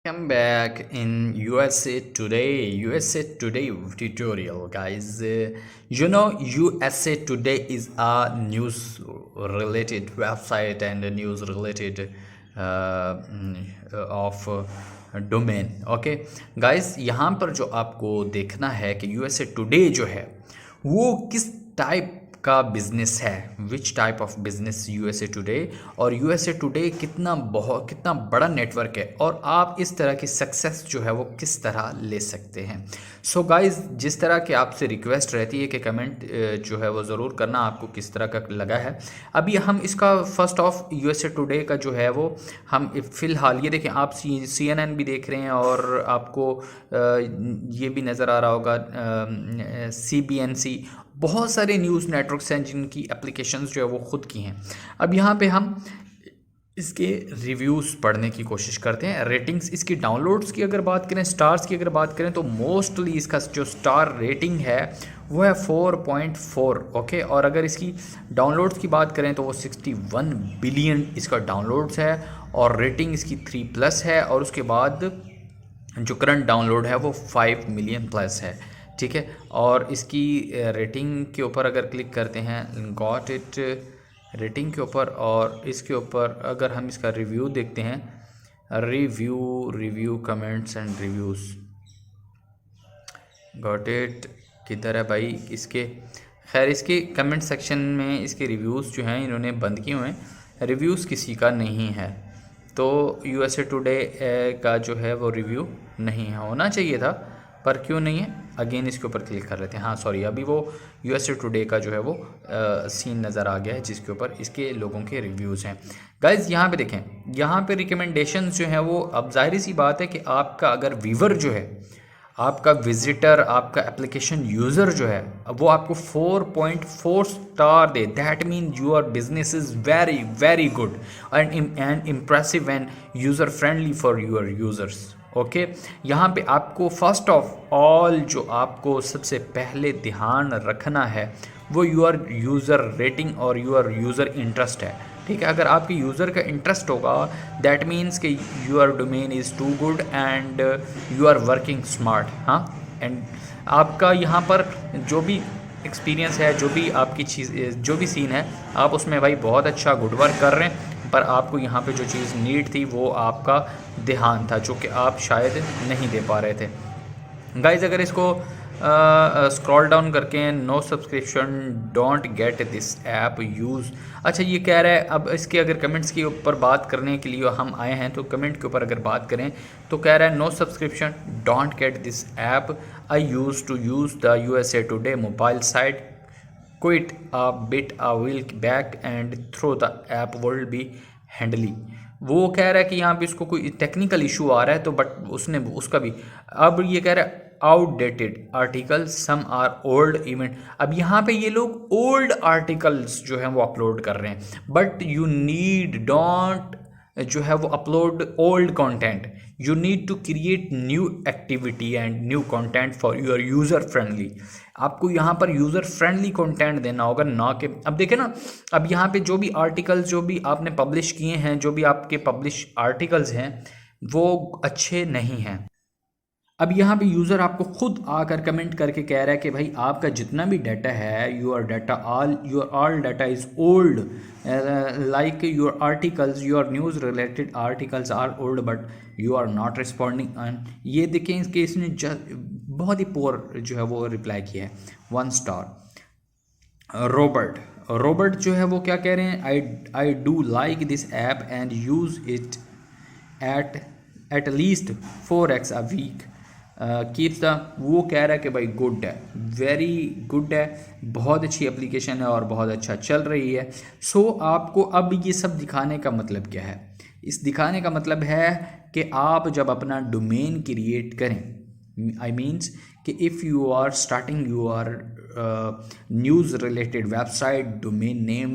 Come back in USA Today tutorial, guys. USA Today is a news related website and a news related of domain. Okay guys, यहाँ पर जो आपको देखना है कि USA today जो है वो किस टाइप का बिजनेस है, which type of business USA today, और यूएसए टुडे कितना बड़ा नेटवर्क है और आप इस तरह की सक्सेस जो है वो किस तरह ले सकते हैं। सो गाइस, जिस तरह की आपसे रिक्वेस्ट रहती है कि कमेंट जो है वो ज़रूर करना आपको किस तरह का लगा है। अभी हम इसका फर्स्ट ऑफ यूएसए टुडे का जो है वो हम फ़िलहाल ये देखें, आप CNN भी देख रहे हैं और आपको ये भी नज़र आ रहा होगा CBNC, बहुत सारे न्यूज़ नेटवर्क्स हैं जिनकी एप्लीकेशंस जो है वो ख़ुद की हैं। अब यहाँ पे हम इसके रिव्यूज़ पढ़ने की कोशिश करते हैं। रेटिंग्स, इसकी डाउनलोड्स की अगर बात करें, स्टार्स की अगर बात करें, तो मोस्टली इसका जो स्टार रेटिंग है वो है 4.4। ओके, और अगर इसकी डाउनलोड्स की बात करें तो वो 61 बिलियन इसका डाउनलोड्स है और रेटिंग इसकी 3+ है, और उसके बाद जो करंट डाउनलोड है वो 5 मिलियन प्लस है। ठीक है, और इसकी रेटिंग के ऊपर अगर क्लिक करते हैं, गॉट इट रेटिंग के ऊपर, और इसके ऊपर अगर हम इसका रिव्यू देखते हैं, review comments and reviews, got it किधर है भाई इसके। खैर, इसके कमेंट सेक्शन में इसके रिव्यूज़ जो हैं इन्होंने बंद किए हुए हैं, रिव्यूज़ किसी का नहीं है। तो यूएसए टुडे का जो है वो रिव्यू नहीं है, होना चाहिए था पर क्यों नहीं है। अगेन इसके ऊपर क्लिक कर लेते हैं। हाँ सॉरी, अभी वो यूएसए टुडे का जो है वो सीन नज़र आ गया है जिसके ऊपर इसके लोगों के रिव्यूज़ हैं। गाइज़ यहाँ पे देखें, यहाँ पे रिकमेंडेशंस जो हैं वो, अब जाहिर सी बात है कि आपका अगर व्यूवर जो है, आपका विजिटर, आपका एप्लीकेशन यूज़र जो है वो आपको 4.4 star they, that mean your business is very very good and impressive end user friendly for your users. Okay, यहाँ पे आपको फर्स्ट ऑफ ऑल जो आपको सबसे पहले ध्यान रखना है वो योर यूज़र रेटिंग और योर यूज़र इंटरेस्ट है। ठीक है, अगर आपके यूज़र का इंटरेस्ट होगा, दैट मीन्स कि your domain is too good and you are working smart. हाँ, एंड आपका यहाँ पर जो भी एक्सपीरियंस है, जो भी आपकी चीज़, जो भी सीन है, आप उसमें भाई बहुत अच्छा गुड वर्क कर रहे हैं, पर आपको यहाँ पे जो चीज़ नीड थी वो आपका ध्यान था, जो कि आप शायद नहीं दे पा रहे थे। गाइज, अगर इसको स्क्रॉल डाउन करके, no subscription don't get this app use, अच्छा ये कह रहा है। अब इसके अगर कमेंट्स के ऊपर बात करने के लिए हम आए हैं, तो कमेंट के ऊपर अगर बात करें तो कह रहा है no subscription don't get this app, I use to use the USA today mobile site, quit a bit a week back and throw the app will be handily. वो कह रहा है कि यहाँ पे इसको कोई टेक्निकल इशू आ रहा है, तो बट उसने उसका भी, अब ये कह रहा है outdated article, some are old event. अब यहाँ पे ये लोग ओल्ड आर्टिकल्स जो हैं वो अपलोड कर रहे हैं, बट यू नीड डोंट जो है वो upload old content, you need to create new activity and new content for your user friendly. आपको यहाँ पर यूज़र फ्रेंडली कंटेंट देना होगा, ना कि अब देखें ना, अब यहाँ पे जो भी आर्टिकल्स जो भी आपने पब्लिश किए हैं, जो भी आपके पब्लिश आर्टिकल्स हैं वो अच्छे नहीं हैं। अब यहाँ पे यूज़र आपको खुद आकर कमेंट करके कह रहा है कि भाई आपका जितना भी डाटा है, your all data is old, like your articles, your news related articles are old but you are not responding. And ये देखें, इसके इसने बहुत ही पोर जो है वो रिप्लाई किया है, 1 स्टार। रॉबर्ट जो है वो क्या कह रहे हैं, I do like this app and use it at least 4x a week, keeps the, वो कह रहा है कि भाई गुड है, वेरी गुड है, बहुत अच्छी एप्लीकेशन है और बहुत अच्छा चल रही है। सो आपको अब ये सब दिखाने का मतलब क्या है, इस दिखाने का मतलब है कि आप जब अपना डोमेन क्रिएट करें, आई मीन्स कि if you are starting your news related website, domain name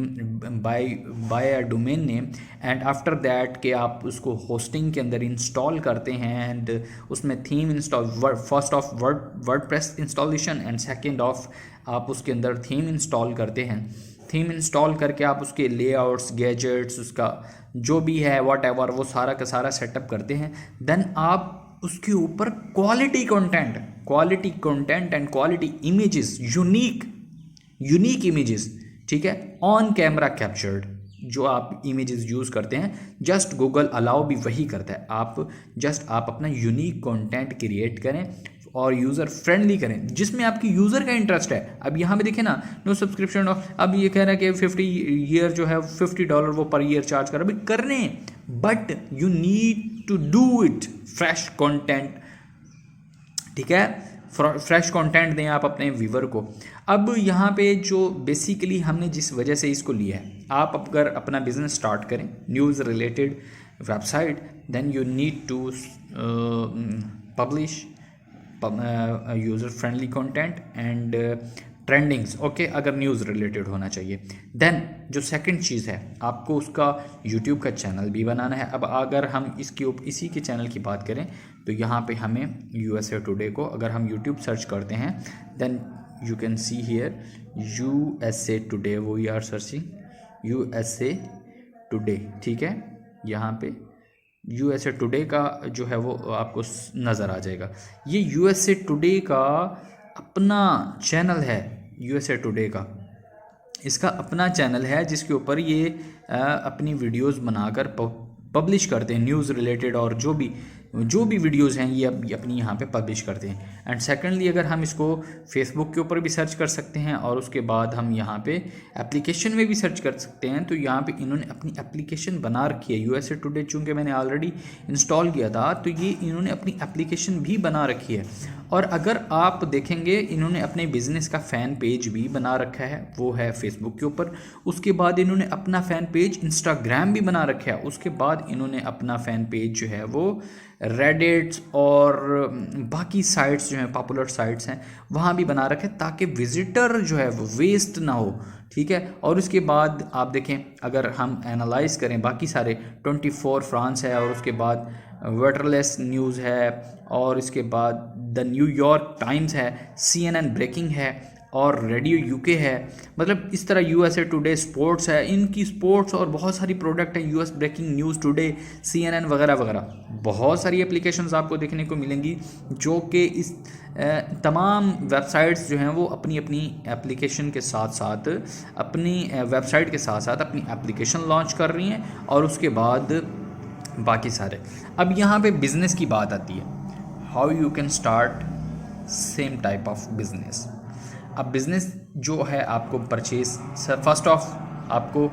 buy a domain name, and after that कि आप उसको होस्टिंग के अंदर इंस्टॉल करते हैं, एंड उसमें theme install, first of WordPress installation and second of आप उसके अंदर थीम इंस्टॉल करते हैं। थीम इंस्टॉल करके आप उसके लेआउट्स, गैजेट्स, उसका जो भी है वॉट एवर, वो सारा का सारा सेटअप करते हैं। देन आप उसके ऊपर quality content and quality images, unique images, ठीक है, ऑन कैमरा कैप्चर्ड, जो आप इमेजेस यूज़ करते हैं जस्ट गूगल अलाउ भी वही करता है। आप अपना यूनिक कंटेंट क्रिएट करें और यूज़र फ्रेंडली करें, जिसमें आपकी यूज़र का इंटरेस्ट है। अब यहाँ पे देखें ना, नो सब्सक्रिप्शन, अब ये कह रहा है कि 50 ईयर जो है $50 वो पर ईयर चार्ज कर, अभी करने, but you need to do it fresh content, ठीक है, फ्रेश कंटेंट दें आप अपने व्यूवर को। अब यहाँ पे जो बेसिकली हमने जिस वजह से इसको लिया है, आप अगर अपना बिजनेस स्टार्ट करें news related website, then you need to publish user friendly content and trendings, okay, अगर न्यूज़ रिलेटेड होना चाहिए। देन जो सेकंड चीज़ है, आपको उसका यूट्यूब का चैनल भी बनाना है। अब अगर हम इसी के चैनल की बात करें तो यहाँ पे हमें USA टुडे को अगर हम यूट्यूब सर्च करते हैं, then you can see here USA today, वो we are searching USA today, ठीक है, यहाँ पे USA टुडे का जो है वो आपको नज़र आ जाएगा। ये USA टुडे का अपना चैनल है, USA टुडे का इसका अपना चैनल है, जिसके ऊपर ये अपनी वीडियोस बनाकर पब्लिश करते हैं न्यूज़ रिलेटेड, और जो भी वीडियोस हैं ये अपनी यहाँ पे पब्लिश करते हैं। एंड सेकेंडली अगर हम इसको फेसबुक के ऊपर भी सर्च कर सकते हैं, और उसके बाद हम यहाँ पे एप्लीकेशन में भी सर्च कर सकते हैं। तो यहाँ पे इन्होंने अपनी एप्लीकेशन बना रखी है, USA टुडे चूँकि मैंने ऑलरेडी इंस्टॉल किया था, तो ये इन्होंने अपनी एप्लीकेशन भी बना रखी है। और अगर आप देखेंगे इन्होंने अपने बिज़नेस का फ़ैन पेज भी बना रखा है, वो है फेसबुक के ऊपर। उसके बाद इन्होंने अपना फ़ैन पेज इंस्टाग्राम भी बना रखा है। उसके बाद इन्होंने अपना फ़ैन पेज जो है वो रेडिट्स और बाकी साइट्स जो हैं पॉपुलर साइट्स हैं वहाँ भी बना रखे, ताकि विज़िटर जो है वो वेस्ट ना हो, ठीक है। और उसके बाद आप देखें, अगर हम एनालाइज करें बाकी सारे 24 फ्रांस है, और उसके बाद वेटरलेस न्यूज़ है, और इसके बाद द न्यूयॉर्क टाइम्स है, CNN ब्रेकिंग है, और रेडियो UK है। मतलब इस तरह USA टुडे स्पोर्ट्स है, इनकी स्पोर्ट्स और बहुत सारी प्रोडक्ट है, US breaking news today, CNN वगैरह वगैरह, बहुत सारी एप्लीकेशंस आपको देखने को मिलेंगी, जो कि इस तमाम वेबसाइट्स जो हैं वो अपनी अपनी एप्लीकेशन के साथ साथ अपनी वेबसाइट के साथ साथ अपनी एप्लीकेशन लॉन्च कर रही हैं, और उसके बाद बाकी सारे। अब यहाँ पे बिज़नेस की बात आती है, how you can start same type of business. अब बिज़नेस जो है आपको परचेज, फर्स्ट ऑफ आपको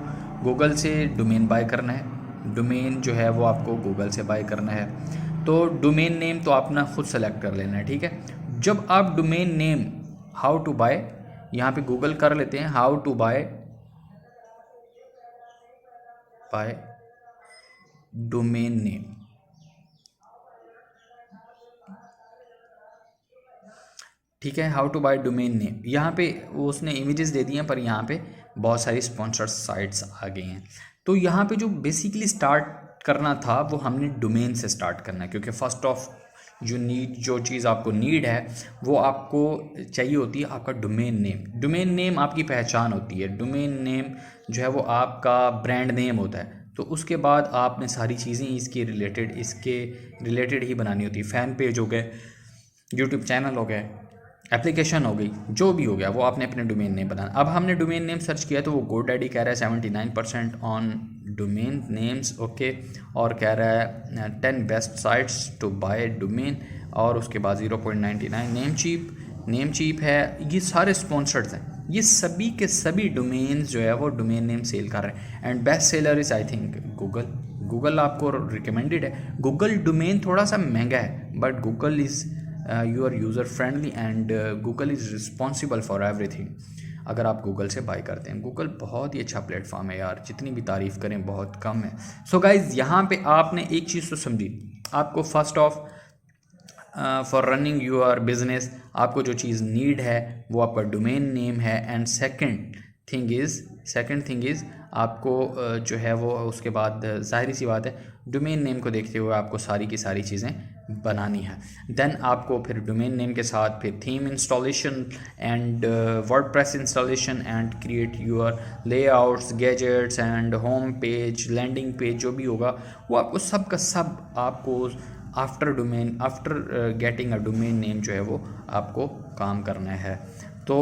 गूगल से डोमेन बाय करना है। डोमेन जो है वो आपको गूगल से बाय करना है, तो डोमेन नेम तो अपना खुद सेलेक्ट कर लेना है, ठीक है। जब आप domain name how to buy यहाँ पे गूगल कर लेते हैं, how to buy domain name, ठीक है, how to buy domain name. यहाँ पे वो उसने इमेजेस दे दी हैं, पर यहाँ पे बहुत सारी स्पॉन्सर्ड साइट्स आ गई हैं। तो यहाँ पे जो बेसिकली स्टार्ट करना था वो हमने डोमेन से स्टार्ट करना है, क्योंकि फर्स्ट ऑफ जो चीज़ आपको नीड है वो आपको चाहिए होती है आपका डोमेन नेम। डोमेन नेम आपकी पहचान होती है, डोमेन नेम जो है वो आपका ब्रांड नेम होता है। तो उसके बाद आपने सारी चीज़ें इसके रिलेटेड ही बनानी होती है। फ़ैन पेज हो गए, यूट्यूब चैनल हो गए, एप्लीकेशन हो गई, जो भी हो गया वो आपने अपने डोमेन नेम बनाना। अब हमने डोमेन नेम सर्च किया तो वो GoDaddy कह रहा है 79% ऑन डोमेन नेम्स, ओके, और कह रहा है 10 best sites to buy domain, और उसके बाद 0.99 नेम चीप है। ये सारे स्पॉन्सर्ड हैं, ये सभी के सभी डोमेन्स जो है वो डोमेन नेम सेल कर रहे हैं। And best seller is I think Google आपको रिकमेंडेड है। गूगल डोमेन थोड़ा सा महंगा है, but Google is your user friendly and Google is responsible for everything. अगर आप गूगल से बाय करते हैं, गूगल बहुत ही अच्छा प्लेटफॉर्म है यार, जितनी भी तारीफ़ करें बहुत कम है। सो गाइज़, यहाँ पे आपने एक चीज़ तो समझी, आपको first of for running your business आपको जो चीज़ नीड है वो आपका डोमेन नेम है। एंड सेकंड थिंग इज़ आपको जो है वो उसके बाद ज़ाहिर सी बात है डोमेन नेम को देखते हुए आपको सारी की सारी चीज़ें बनानी है। देन आपको फिर डोमेन नेम के साथ फिर theme installation and WordPress installation and create your layouts, gadgets and home page, landing page जो भी होगा वो आपको सब का सब आपको after getting a domain name जो है वो आपको काम करना है। तो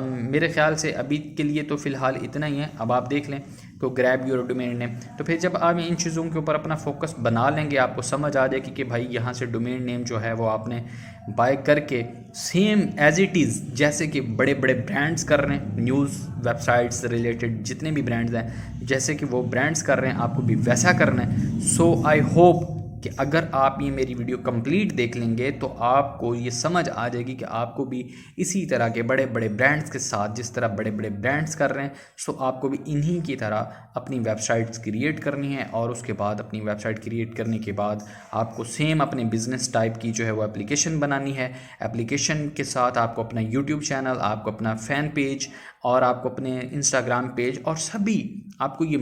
मेरे ख़्याल से अभी के लिए तो फ़िलहाल इतना ही है। अब आप देख लें तो ग्रैब योर डोमेन नेम, तो फिर जब आप इन चीज़ों के ऊपर अपना फोकस बना लेंगे आपको समझ आ जाएगी कि भाई यहाँ से डोमेन नेम जो है वो आपने बाय करके सेम एज इट इज़ जैसे कि बड़े बड़े ब्रांड्स कर रहे हैं, न्यूज़ वेबसाइट्स रिलेटेड जितने भी ब्रांड्स हैं जैसे कि वो ब्रांड्स कर रहे हैं आपको भी वैसा करना है। सो आई होप कि अगर आप ये मेरी वीडियो कंप्लीट देख लेंगे तो आपको ये समझ आ जाएगी कि आपको भी इसी तरह के बड़े बड़े ब्रांड्स के साथ जिस तरह बड़े बड़े ब्रांड्स कर रहे हैं सो आपको भी इन्हीं की तरह अपनी वेबसाइट्स क्रिएट करनी है। और उसके बाद अपनी वेबसाइट क्रिएट करने के बाद आपको सेम अपने बिजनेस टाइप की जो है वो एप्लीकेशन बनानी है। एप्लीकेशन के साथ आपको अपना यूट्यूब चैनल, आपको अपना फ़ैन पेज और आपको अपने इंस्टाग्राम पेज और सभी आपको ये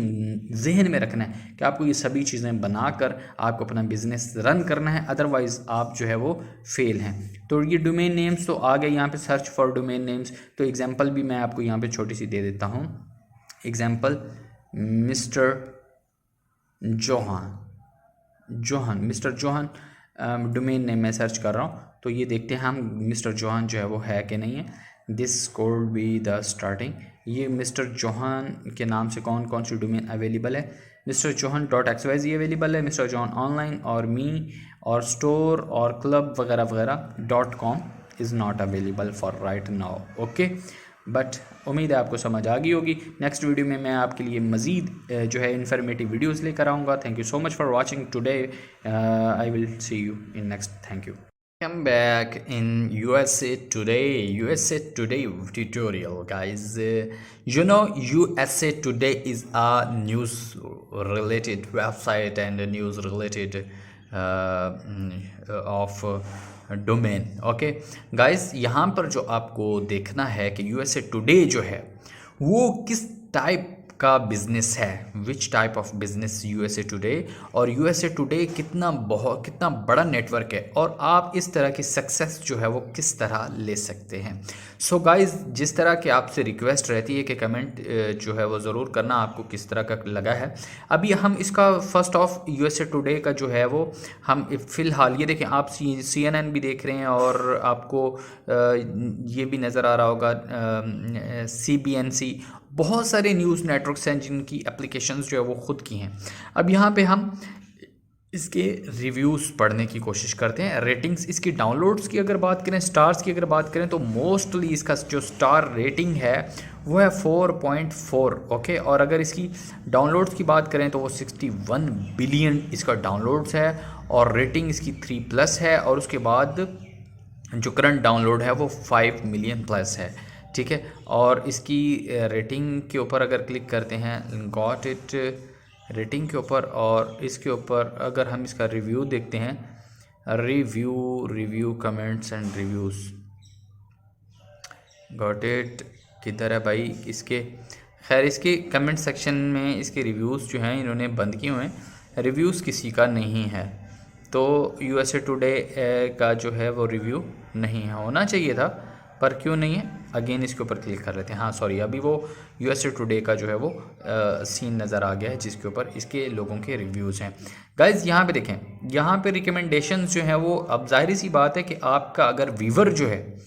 जहन में रखना है कि आपको ये सभी चीज़ें बनाकर आपको अपना बिज़नेस रन करना है, अदरवाइज़ आप जो है वो फेल हैं। तो ये डोमेन नेम्स तो आ गए, यहाँ पे सर्च फॉर डोमेन नेम्स। तो एग्जांपल भी मैं आपको यहाँ पे छोटी सी दे देता हूँ। Example mister Johan domain name मैं सर्च कर रहा हूँ तो ये देखते हैं हम मिस्टर जोहान जो है वो है कि नहीं है। This code be the starting, ये मिस्टर जोहान के नाम से कौन कौन सी डोमेन अवेलेबल है। मिस्टर जोहान .xyz अवेलेबल है, मिस्टर जोहान ऑनलाइन और मी और स्टोर और क्लब वगैरह वगैरह .com is not available for right now. Okay, but उम्मीद है आपको समझ आ गई होगी। नेक्स्ट वीडियो में मैं आपके लिए मज़ीद जो है इन्फॉर्मेटिव वीडियोज़ लेकर आऊँगा। Thank you so much for watching today. I will see you in next. Thank you. Come back in USA Today tutorial, guys. You know USA Today is a news related website and a news related of domain. Okay guys, यहाँ पर जो आपको देखना है कि USA Today जो है वो किस टाइप का बिज़नेस है, which type of business USA Today, और USA Today कितना बड़ा नेटवर्क है और आप इस तरह की सक्सेस जो है वो किस तरह ले सकते हैं। सो गाइस, जिस तरह की आपसे रिक्वेस्ट रहती है कि कमेंट जो है वो ज़रूर करना आपको किस तरह का लगा है। अभी हम इसका फर्स्ट ऑफ USA Today का जो है वो हम फ़िलहाल ये देखें, आप CNN भी देख रहे हैं और आपको ये भी नज़र आ रहा होगा CBNC, बहुत सारे न्यूज़ नेटवर्क्स हैं जिनकी एप्लीकेशंस जो है वो ख़ुद की हैं। अब यहाँ पे हम इसके रिव्यूज़ पढ़ने की कोशिश करते हैं। रेटिंग्स, इसकी डाउनलोड्स की अगर बात करें, स्टार्स की अगर बात करें तो मोस्टली इसका जो स्टार रेटिंग है वो है 4.4। ओके, और अगर इसकी डाउनलोड्स की बात करें तो वो 61 बिलियन इसका डाउनलोड्स है और रेटिंग इसकी 3+ है और उसके बाद जो करंट डाउनलोड है वो 5 मिलियन प्लस है। ठीक है, और इसकी रेटिंग के ऊपर अगर क्लिक करते हैं, गॉट इट रेटिंग के ऊपर, और इसके ऊपर अगर हम इसका रिव्यू देखते हैं, review comments and reviews, got it किधर है भाई इसके। खैर, इसके कमेंट सेक्शन में इसके रिव्यूज़ जो हैं इन्होंने बंद किए हुए हैं, रिव्यूज़ किसी का नहीं है। तो USA Today का जो है वो रिव्यू नहीं है, होना चाहिए था पर क्यों नहीं है। अगेन इसके ऊपर क्लिक कर लेते हैं। हाँ सॉरी, अभी वो USA Today का जो है वो सीन नज़र आ गया है जिसके ऊपर इसके लोगों के रिव्यूज़ हैं। गाइज़ यहाँ पे देखें, यहाँ पे रिकमेंडेशंस जो हैं वो, अब जाहिर सी बात है कि आपका अगर व्यूवर जो है,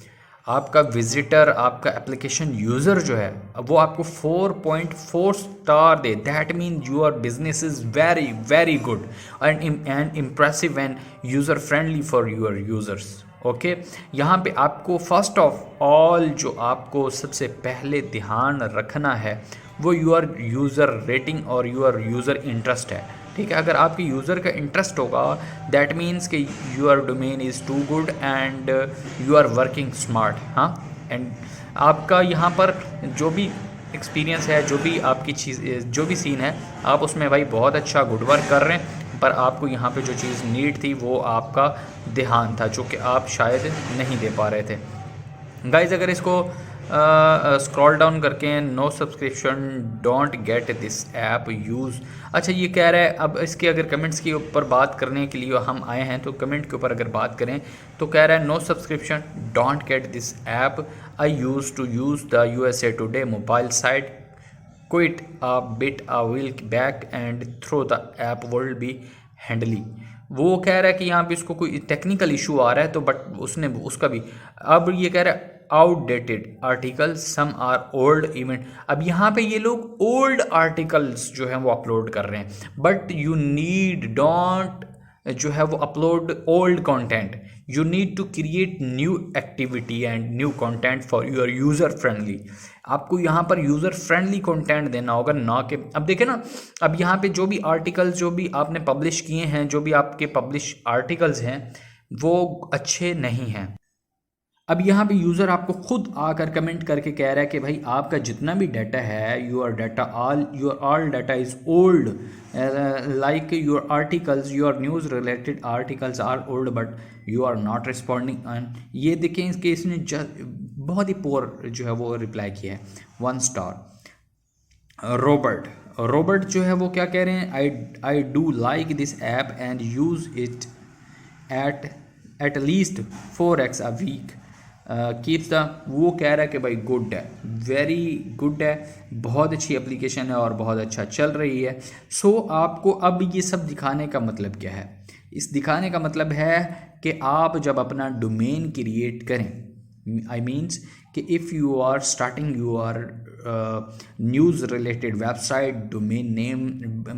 आपका विजिटर, आपका एप्लीकेशन यूज़र जो है वो आपको 4.4 star they, that mean your business is very very good and impressive end user friendly for your users. Okay, यहाँ पे आपको फर्स्ट ऑफ ऑल जो आपको सबसे पहले ध्यान रखना है वो योर यूज़र रेटिंग और योर यूज़र इंटरेस्ट है। ठीक है, अगर आपके यूज़र का इंटरेस्ट होगा दैट मीन्स कि your domain is too good and you are working smart. हाँ, एंड आपका यहाँ पर जो भी एक्सपीरियंस है, जो भी आपकी चीज़, जो भी सीन है, आप उसमें भाई बहुत अच्छा गुड वर्क कर रहे हैं, पर आपको यहाँ पे जो चीज़ नीड थी वो आपका ध्यान था जो कि आप शायद नहीं दे पा रहे थे। गाइज़, अगर इसको स्क्रॉल डाउन करके no subscription don't get this app use. अच्छा ये कह रहा है, अब इसके अगर कमेंट्स के ऊपर बात करने के लिए हम आए हैं तो कमेंट के ऊपर अगर बात करें तो कह रहा है no subscription don't get this app, I use to use the USA today mobile site, quit a bit a week back and throw the app will be handily. वो कह रहा है कि यहाँ पे इसको कोई टेक्निकल इशू आ रहा है, तो बट उसने उसका भी, अब ये कह रहा है outdated article some are old event. अब यहाँ पे ये लोग ओल्ड आर्टिकल्स जो हैं वो अपलोड कर रहे हैं, बट यू नीड डोंट जो है वो upload old content, you need to create new activity and new content for your user friendly. आपको यहाँ पर यूज़र फ्रेंडली कंटेंट देना होगा, ना कि अब देखें ना, अब यहाँ पे जो भी आर्टिकल्स जो भी आपने पब्लिश किए हैं, जो भी आपके पब्लिश आर्टिकल्स हैं वो अच्छे नहीं हैं। अब यहाँ पे यूज़र आपको खुद आकर कमेंट करके कह रहा है कि भाई आपका जितना भी डाटा है, your all data is old, like your articles, your news related articles are old but you are not responding. And ये देखें इसके इसने बहुत ही पोर जो है वो रिप्लाई किया है, 1 स्टार। रॉबर्ट जो है वो क्या कह रहे हैं, I do like this app and use it at least 4x a week keeps the. वो कह रहा है कि भाई गुड है, वेरी गुड है, बहुत अच्छी एप्लीकेशन है और बहुत अच्छा चल रही है। सो आपको अब ये सब दिखाने का मतलब क्या है, इस दिखाने का मतलब है कि आप जब अपना डोमेन क्रिएट करें, आई मीन्स कि if you are starting your news related website domain name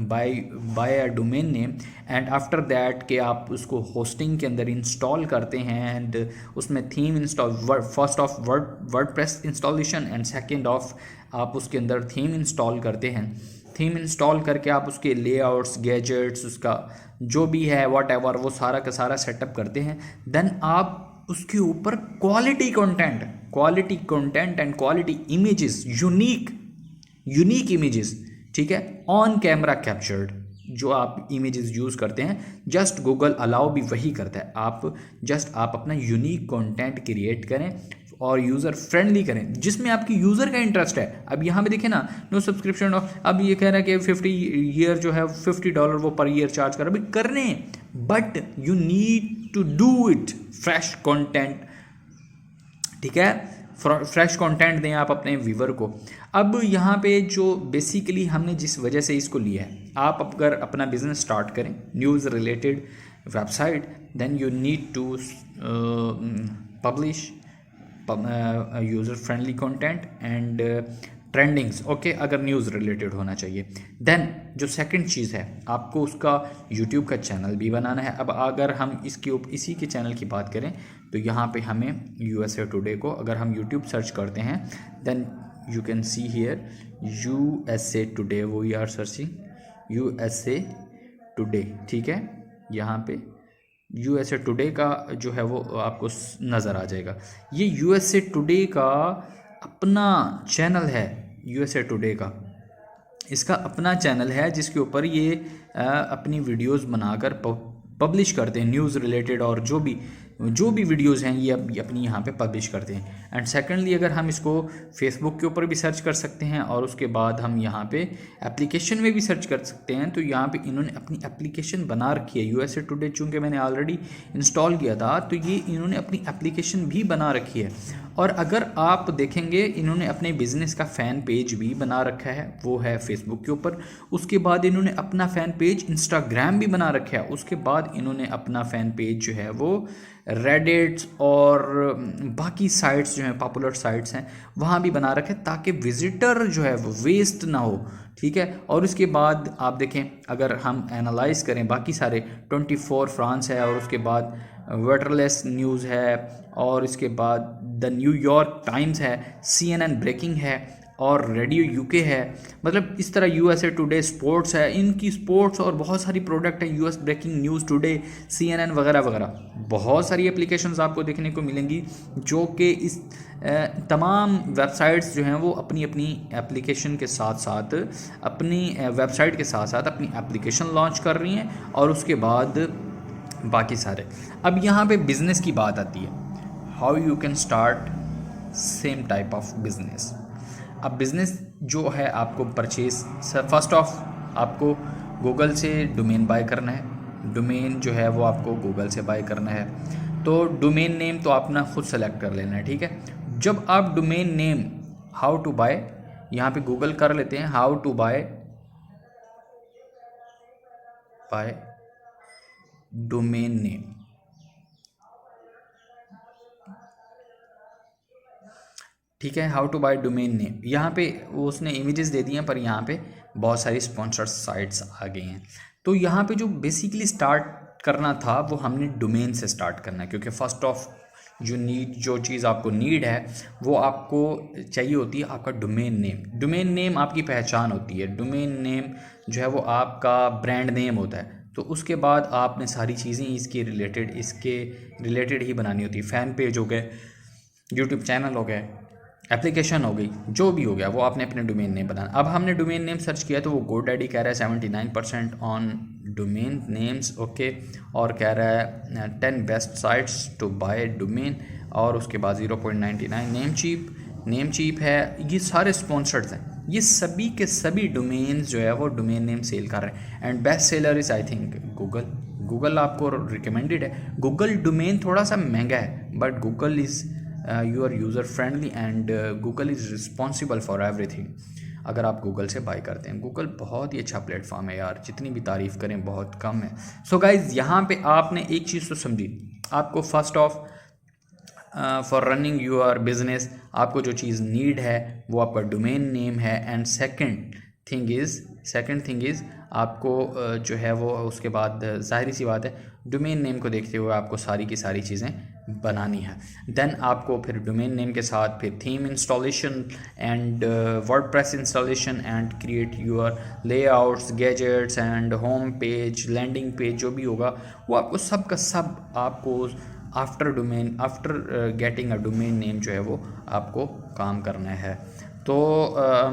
buy a domain name, and after that कि आप उसको होस्टिंग के अंदर इंस्टॉल करते हैं एंड उसमें theme install, first of WordPress installation and second of आप उसके अंदर थीम इंस्टॉल करते हैं। थीम इंस्टॉल करके आप उसके लेआउट्स, गैजेट्स, उसका जो भी है व्हाटएवर वो सारा का सारा सेटअप करते हैं। देन आप उसके ऊपर quality content and quality images, unique images, ठीक है, ऑन कैमरा कैप्चर्ड जो आप इमेजेस यूज़ करते हैं, जस्ट गूगल अलाउ भी वही करता है। आप अपना यूनिक कंटेंट क्रिएट करें और यूज़र फ्रेंडली करें जिसमें आपकी यूज़र का इंटरेस्ट है। अब यहाँ पे देखें ना, नो सब्सक्रिप्शन, अब ये कह रहा है कि 50 ईयर जो है $50 वो पर ईयर चार्ज कर, अभी करने, but you need to do it fresh content, ठीक है, फ्रेश कंटेंट दें आप अपने व्यूवर को। अब यहाँ पे जो बेसिकली हमने जिस वजह से इसको लिया है, आप अगर अपना बिजनेस स्टार्ट करें news related website, then you need to publish user friendly content and trendings, okay, अगर न्यूज़ रिलेटेड होना चाहिए। देन जो सेकंड चीज़ है, आपको उसका यूट्यूब का चैनल भी बनाना है। अब अगर हम इसी के चैनल की बात करें तो यहाँ पे हमें USA टुडे को अगर हम यूट्यूब सर्च करते हैं, then you can see here USA today, वो we are searching USA today, ठीक है, यहाँ पे USA टुडे का जो है वो आपको नज़र आ जाएगा। ये USA टुडे का अपना चैनल है, USA टुडे का इसका अपना चैनल है जिसके ऊपर ये अपनी वीडियोस बनाकर पब्लिश करते हैं न्यूज़ रिलेटेड, और जो भी वीडियोस हैं ये अपनी यहाँ पे पब्लिश करते हैं। एंड सेकेंडली अगर हम इसको फेसबुक के ऊपर भी सर्च कर सकते हैं और उसके बाद हम यहाँ पे एप्लीकेशन में भी सर्च कर सकते हैं। तो यहाँ पे इन्होंने अपनी एप्लीकेशन बना रखी है, USA टुडे चूँकि मैंने ऑलरेडी इंस्टॉल किया था तो ये इन्होंने अपनी एप्लीकेशन भी बना रखी है। और अगर आप देखेंगे इन्होंने अपने बिज़नेस का फ़ैन पेज भी बना रखा है, वो है फेसबुक के ऊपर। उसके बाद इन्होंने अपना फ़ैन पेज इंस्टाग्राम भी बना रखा है। उसके बाद इन्होंने अपना फ़ैन पेज जो है वो रेडिट्स और बाकी साइट्स जो हैं पॉपुलर साइट्स हैं वहाँ भी बना रखे ताकि विज़िटर जो है वो वेस्ट ना हो, ठीक है। और उसके बाद आप देखें अगर हम एनालाइज करें बाकी सारे 24 फ्रांस है, और उसके बाद वेटरलेस न्यूज़ है, और इसके बाद द न्यूयॉर्क टाइम्स है, CNN ब्रेकिंग है, और रेडियो यूके है। मतलब इस तरह USA टुडे स्पोर्ट्स है, इनकी स्पोर्ट्स और बहुत सारी प्रोडक्ट है, US breaking news today, CNN वगैरह वगैरह, बहुत सारी एप्लीकेशंस आपको देखने को मिलेंगी जो कि इस तमाम वेबसाइट्स जो हैं वो अपनी अपनी एप्लीकेशन के साथ साथ अपनी वेबसाइट के साथ साथ अपनी एप्लीकेशन लॉन्च कर रही हैं, और उसके बाद बाकी सारे। अब यहाँ पे बिज़नेस की बात आती है, how you can start same type of business. अब बिज़नेस जो है आपको परचेज, फर्स्ट ऑफ आपको गूगल से डोमेन बाय करना है। डोमेन जो है वो आपको गूगल से बाय करना है। तो डोमेन नेम तो अपना खुद सेलेक्ट कर लेना है, ठीक है। जब आप domain name how to buy यहाँ पे गूगल कर लेते हैं, how to buy domain name, ठीक है। How to buy domain name, यहाँ पे वो उसने इमेजेस दे दी हैं, पर यहाँ पे बहुत सारी स्पॉन्सर्ड साइट्स आ गई हैं। तो यहाँ पे जो बेसिकली स्टार्ट करना था वो हमने डोमेन से स्टार्ट करना है, क्योंकि फर्स्ट ऑफ जो चीज़ आपको नीड है वो आपको चाहिए होती है आपका डोमेन नेम। डोमेन नेम आपकी पहचान होती है। डोमेन नेम जो है वो आपका ब्रांड नेम होता है। तो उसके बाद आपने सारी चीज़ें इसके रिलेटेड ही बनानी होती है। फ़ैन पेज हो गए, यूट्यूब चैनल हो गए, एप्लीकेशन हो गई, जो भी हो गया वो आपने अपने डोमेन नेम बनाना। अब हमने डोमेन नेम सर्च किया तो वो GoDaddy कह रहा है 79% ऑन डोमेन नेम्स, ओके। और कह रहा है 10 best sites to buy domain, और उसके बाद 0.99 नेम चीप है। ये सारे स्पॉन्सर्ड हैं, ये सभी के सभी डोमेन्स जो है वो डोमेन नेम सेल कर रहे हैं। And best seller is I think Google आपको रिकमेंडेड है। गूगल डोमेन थोड़ा सा महंगा है, but Google is your user friendly and Google is responsible for everything. अगर आप गूगल से बाय करते हैं, गूगल बहुत ही अच्छा प्लेटफॉर्म है यार, जितनी भी तारीफ़ करें बहुत कम है। सो गाइज़, यहाँ पे आपने एक चीज़ तो समझी, आपको first of for running your business आपको जो चीज़ नीड है वो आपका डोमेन नेम है। एंड सेकंड थिंग इज़ आपको जो है वो उसके बाद ज़ाहिर सी बात है डोमेन नेम को देखते हुए आपको सारी की सारी चीज़ें बनानी है। देन आपको फिर डोमेन नेम के साथ फिर theme installation and WordPress installation and create your layouts, gadgets and home page, landing page जो भी होगा वो आपको सब का सब आपको after getting a domain name जो है वो आपको काम करना है। तो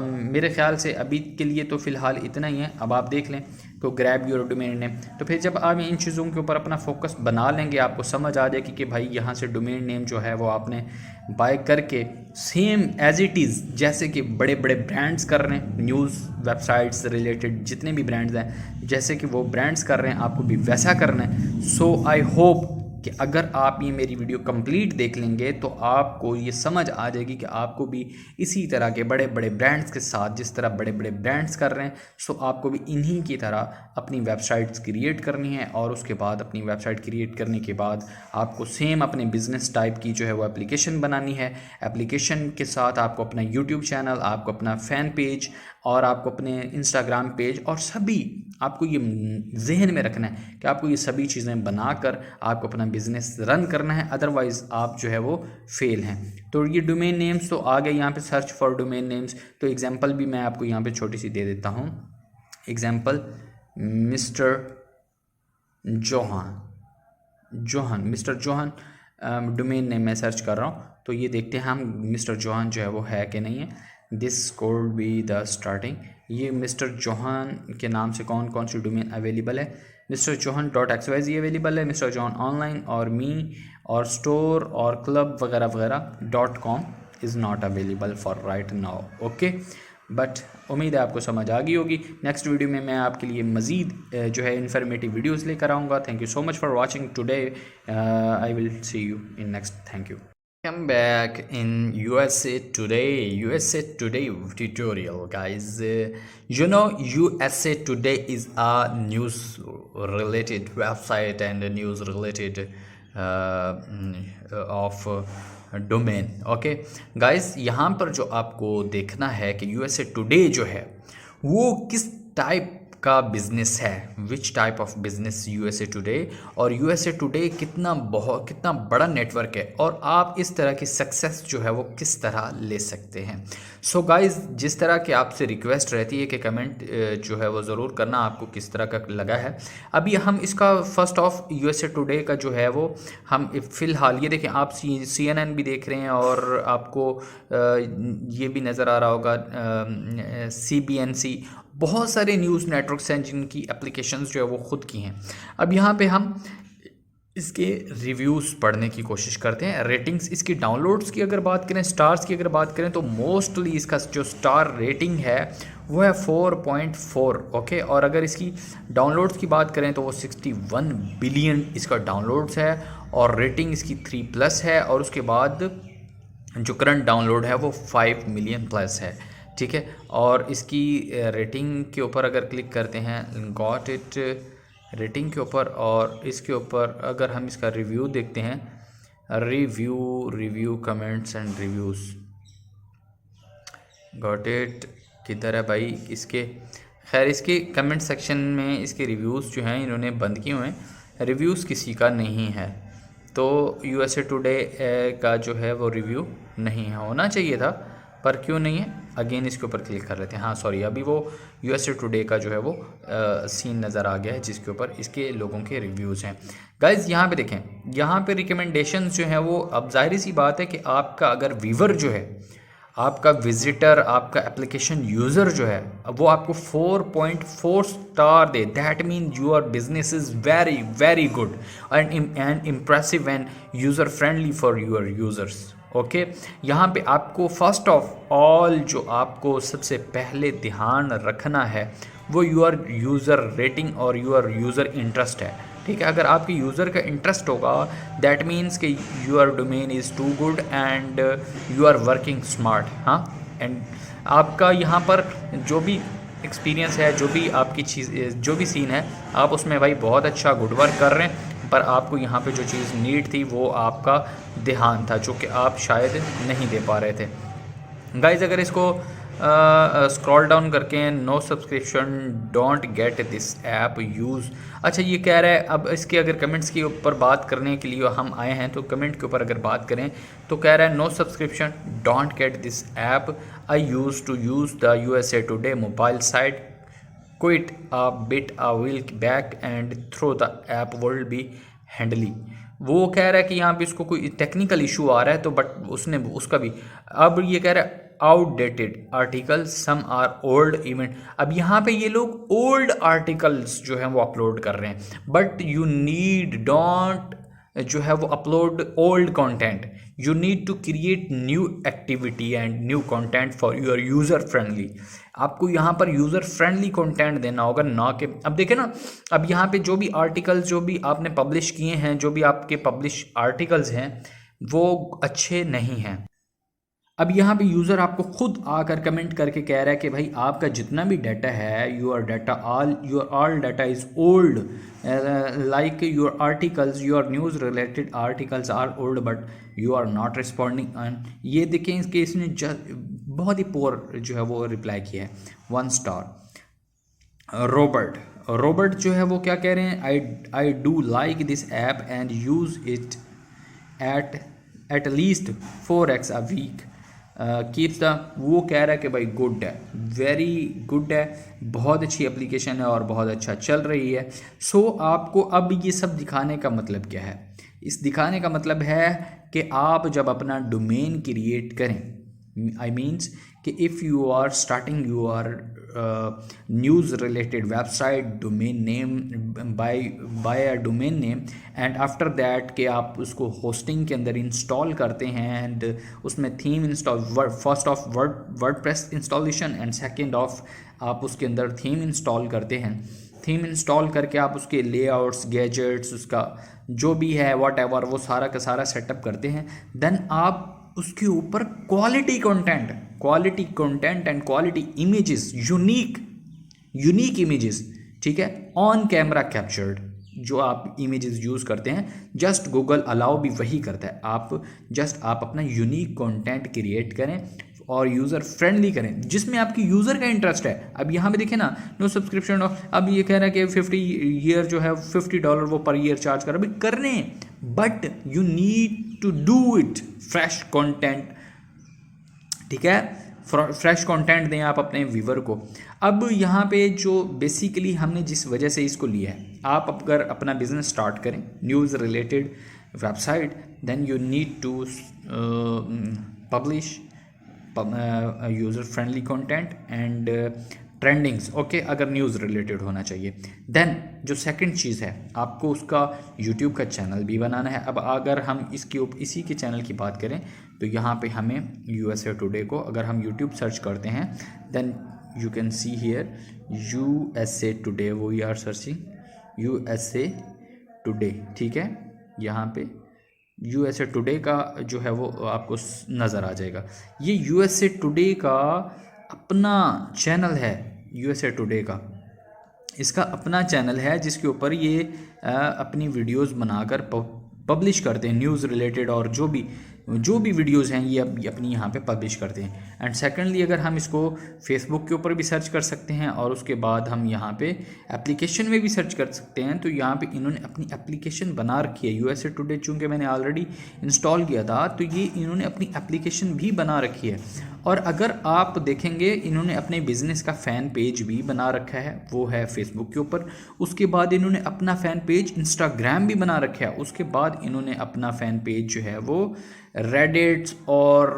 मेरे ख्याल से अभी के लिए तो फ़िलहाल इतना ही है। अब आप देख लें तो ग्रैब योर डोमेन नेम, तो फिर जब आप इन चीज़ों के ऊपर अपना फोकस बना लेंगे आपको समझ आ जाएगी कि भाई यहाँ से डोमेन नेम जो है वो आपने बाय करके सेम एज इट इज़ जैसे कि बड़े बड़े ब्रांड्स कर रहे हैं, न्यूज़ वेबसाइट्स रिलेटेड जितने भी ब्रांड्स हैं जैसे कि वो ब्रांड्स कर रहे हैं आपको भी वैसा करना है। सो आई होप कि अगर आप ये मेरी वीडियो कंप्लीट देख लेंगे तो आपको ये समझ आ जाएगी कि आपको भी इसी तरह के बड़े बड़े ब्रांड्स के साथ, जिस तरह बड़े बड़े ब्रांड्स कर रहे हैं, सो आपको भी इन्हीं की तरह अपनी वेबसाइट्स क्रिएट करनी है। और उसके बाद अपनी वेबसाइट क्रिएट करने के बाद आपको सेम अपने बिजनेस टाइप की जो है वो एप्लीकेशन बनानी है। एप्लीकेशन के साथ आपको अपना यूट्यूब चैनल, आपको अपना फ़ैन पेज और आपको अपने इंस्टाग्राम पेज, और सभी आपको ये जहन में रखना है कि आपको ये सभी चीज़ें बनाकर आपको अपना बिज़नेस रन करना है, अदरवाइज़ आप जो है वो फेल हैं। तो ये डोमेन नेम्स तो आ गए, यहाँ पे सर्च फॉर डोमेन नेम्स। तो एग्जांपल भी मैं आपको यहाँ पे छोटी सी दे देता हूँ। Example mister Johan domain name मैं सर्च कर रहा हूँ, तो ये देखते हैं हम मिस्टर जोहान जो है वो है कि नहीं है। This code be the starting, ये मिस्टर जोहान के नाम से कौन कौन सी डोमेन अवेलेबल है। मिस्टर जोहान .xyz अवेलेबल है, मिस्टर जोहान ऑनलाइन और मी और स्टोर और क्लब वगैरह वगैरह .com is not available for right now, okay. But उम्मीद है आपको समझ आ गई होगी। नेक्स्ट वीडियो में मैं आपके लिए मज़ीद जो है इन्फॉर्मेटिव वीडियोज़ लेकर आऊँगा। Thank you so much for watching today. I will see you in next. Thank you. Come back in USA Today tutorial, guys. USA Today is a news related website and a news related of domain, okay guys. यहाँ पर जो आपको देखना है कि USA Today जो है वो किस टाइप का बिज़नेस है, which type of business USA Today, और USA Today कितना बड़ा नेटवर्क है, और आप इस तरह की सक्सेस जो है वो किस तरह ले सकते हैं। सो गाइज़, जिस तरह की आपसे रिक्वेस्ट रहती है कि कमेंट जो है वो ज़रूर करना आपको किस तरह का लगा है। अभी हम इसका फर्स्ट ऑफ USA Today का जो है वो हम फ़िलहाल ये देखें, आप CNN भी देख रहे हैं और आपको ये भी नज़र आ रहा होगा CBNC, बहुत सारे न्यूज़ नेटवर्क्स हैं जिनकी एप्लीकेशंस जो है वो ख़ुद की हैं। अब यहाँ पे हम इसके रिव्यूज़ पढ़ने की कोशिश करते हैं। रेटिंग्स इसकी डाउनलोड्स की अगर बात करें, स्टार्स की अगर बात करें, तो मोस्टली इसका जो स्टार रेटिंग है वो है 4.4। ओके, और अगर इसकी डाउनलोड्स की बात करें तो वो 61 बिलियन इसका डाउनलोड्स है और रेटिंग इसकी 3+ है। और उसके बाद जो करंट डाउनलोड है वो 5 मिलियन प्लस है। ठीक है, और इसकी रेटिंग के ऊपर अगर क्लिक करते हैं, गॉट इट रेटिंग के ऊपर, और इसके ऊपर अगर हम इसका रिव्यू देखते हैं, review comments and reviews, got it किधर है भाई इसके। खैर, इसके कमेंट सेक्शन में इसके रिव्यूज़ जो हैं इन्होंने बंद किए हुए हैं, रिव्यूज़ किसी का नहीं है। तो USA टुडे का जो है वो रिव्यू नहीं है, होना चाहिए था पर क्यों नहीं है। अगेन इसके ऊपर क्लिक कर लेते हैं। हाँ सॉरी, अभी वो USA टुडे का जो है वो सीन नज़र आ गया है जिसके ऊपर इसके लोगों के रिव्यूज़ हैं। गाइज़ यहाँ पे देखें, यहाँ पे रिकमेंडेशंस जो हैं वो, अब जाहिर सी बात है कि आपका अगर व्यूवर जो है, आपका विजिटर, आपका एप्लीकेशन यूज़र जो है वो आपको 4.4 star they, that mean your business is very very good and impressive end user friendly for your users. Okay, यहाँ पे आपको फर्स्ट ऑफ ऑल जो आपको सबसे पहले ध्यान रखना है वो योर यूज़र रेटिंग और योर यूज़र इंटरेस्ट है। ठीक है, अगर आपके यूज़र का इंटरेस्ट होगा, दैट मीन्स कि your domain is too good and you are working smart. हाँ, एंड आपका यहाँ पर जो भी एक्सपीरियंस है, जो भी आपकी चीज़, जो भी सीन है, आप उसमें भाई बहुत अच्छा गुड वर्क कर रहे हैं, पर आपको यहाँ पे जो चीज़ नीड थी वो आपका ध्यान था, जो कि आप शायद नहीं दे पा रहे थे। गाइज़, अगर इसको स्क्रॉल डाउन करके, no subscription don't get this app use, अच्छा ये कह रहा है। अब इसके अगर कमेंट्स के ऊपर बात करने के लिए हम आए हैं, तो कमेंट के ऊपर अगर बात करें तो कह रहा है no subscription don't get this app, I use to use the USA today mobile site, quit a bit a week back and throw the app will be handily. वो कह रहा है कि यहाँ पे इसको कोई टेक्निकल इशू आ रहा है, तो बट उसने उसका भी, अब ये कह रहा है outdated articles, some are old event. अब यहाँ पे ये लोग ओल्ड आर्टिकल्स जो हैं वो अपलोड कर रहे हैं, बट यू नीड डोंट जो है वो upload old content, you need to create new activity and new content for your user friendly. आपको यहाँ पर यूज़र फ्रेंडली कंटेंट देना होगा, ना कि अब देखें ना, अब यहाँ पे जो भी आर्टिकल्स जो भी आपने पब्लिश किए हैं, जो भी आपके पब्लिश आर्टिकल्स हैं वो अच्छे नहीं हैं। अब यहाँ पे यूज़र आपको खुद आकर कमेंट करके कह रहा है कि भाई आपका जितना भी डाटा है, your all data is old, like your articles, your news related articles are old but you are not responding. ये देखें, इसके इसने बहुत ही पोर जो है वो रिप्लाई किया है, 1 स्टार। रॉबर्ट जो है वो क्या कह रहे हैं, I do like this app and use it at least 4x a week, keeps the, वो कह रहा है कि भाई गुड है, वेरी गुड है, बहुत अच्छी एप्लीकेशन है और बहुत अच्छा चल रही है। सो आपको अब ये सब दिखाने का मतलब क्या है, इस दिखाने का मतलब है कि आप जब अपना डोमेन क्रिएट करें, आई मीन्स कि if you are starting your news related website, domain name buy a domain name, and after that कि आप उसको होस्टिंग के अंदर इंस्टॉल करते हैं एंड उसमें theme install, first of WordPress installation and second of आप उसके अंदर थीम इंस्टॉल करते हैं। थीम इंस्टॉल करके आप उसके लेआउट्स, गैजेट्स, उसका जो भी है व्हाटएवर, वो सारा का सारा सेटअप करते हैं। देन आप उसके ऊपर quality content and quality images, unique images, ठीक है, ऑन कैमरा कैप्चर्ड, जो आप इमेजेस यूज़ करते हैं, जस्ट गूगल अलाउ भी वही करता है। आप अपना यूनिक कंटेंट क्रिएट करें और यूज़र फ्रेंडली करें, जिसमें आपकी यूज़र का इंटरेस्ट है। अब यहाँ पे देखें ना, नो सब्सक्रिप्शन, अब ये कह रहा है कि 50 ईयर जो है $50 वो पर ईयर चार्ज कर, अभी करने, but you need to do it fresh content, ठीक है, फ्रेश कंटेंट दें आप अपने व्यूवर को। अब यहाँ पे जो बेसिकली हमने जिस वजह से इसको लिया है, आप अगर अपना बिजनेस स्टार्ट करें, news related website, then you need to publish user friendly content and trendings, okay, अगर न्यूज़ रिलेटेड होना चाहिए। देन जो सेकंड चीज़ है, आपको उसका यूट्यूब का चैनल भी बनाना है। अब अगर हम इसी के चैनल की बात करें तो यहाँ पे हमें USA टुडे को अगर हम यूट्यूब सर्च करते हैं, then you can see here USA today, वो we are searching USA today, ठीक है। यहाँ पे USA टुडे का जो है वो आपको नज़र आ जाएगा। ये USA टुडे का अपना चैनल है, USA टुडे का इसका अपना चैनल है जिसके ऊपर ये अपनी वीडियोस बनाकर पब्लिश करते हैं न्यूज़ रिलेटेड, और जो भी वीडियोस हैं ये अपनी यहाँ पे पब्लिश करते हैं। एंड सेकेंडली अगर हम इसको फेसबुक के ऊपर भी सर्च कर सकते हैं और उसके बाद हम यहाँ पे एप्लीकेशन में भी सर्च कर सकते हैं। तो यहाँ पे इन्होंने अपनी एप्लीकेशन बना रखी है USA टुडे, चूँकि मैंने ऑलरेडी इंस्टॉल किया था तो ये इन्होंने अपनी एप्लीकेशन भी बना रखी है। और अगर आप देखेंगे इन्होंने अपने बिज़नेस का फ़ैन पेज भी बना रखा है, वो है फेसबुक के ऊपर। उसके बाद इन्होंने अपना फ़ैन पेज इंस्टाग्राम भी बना रखा है। उसके बाद इन्होंने अपना फ़ैन पेज जो है वो रेडिट्स और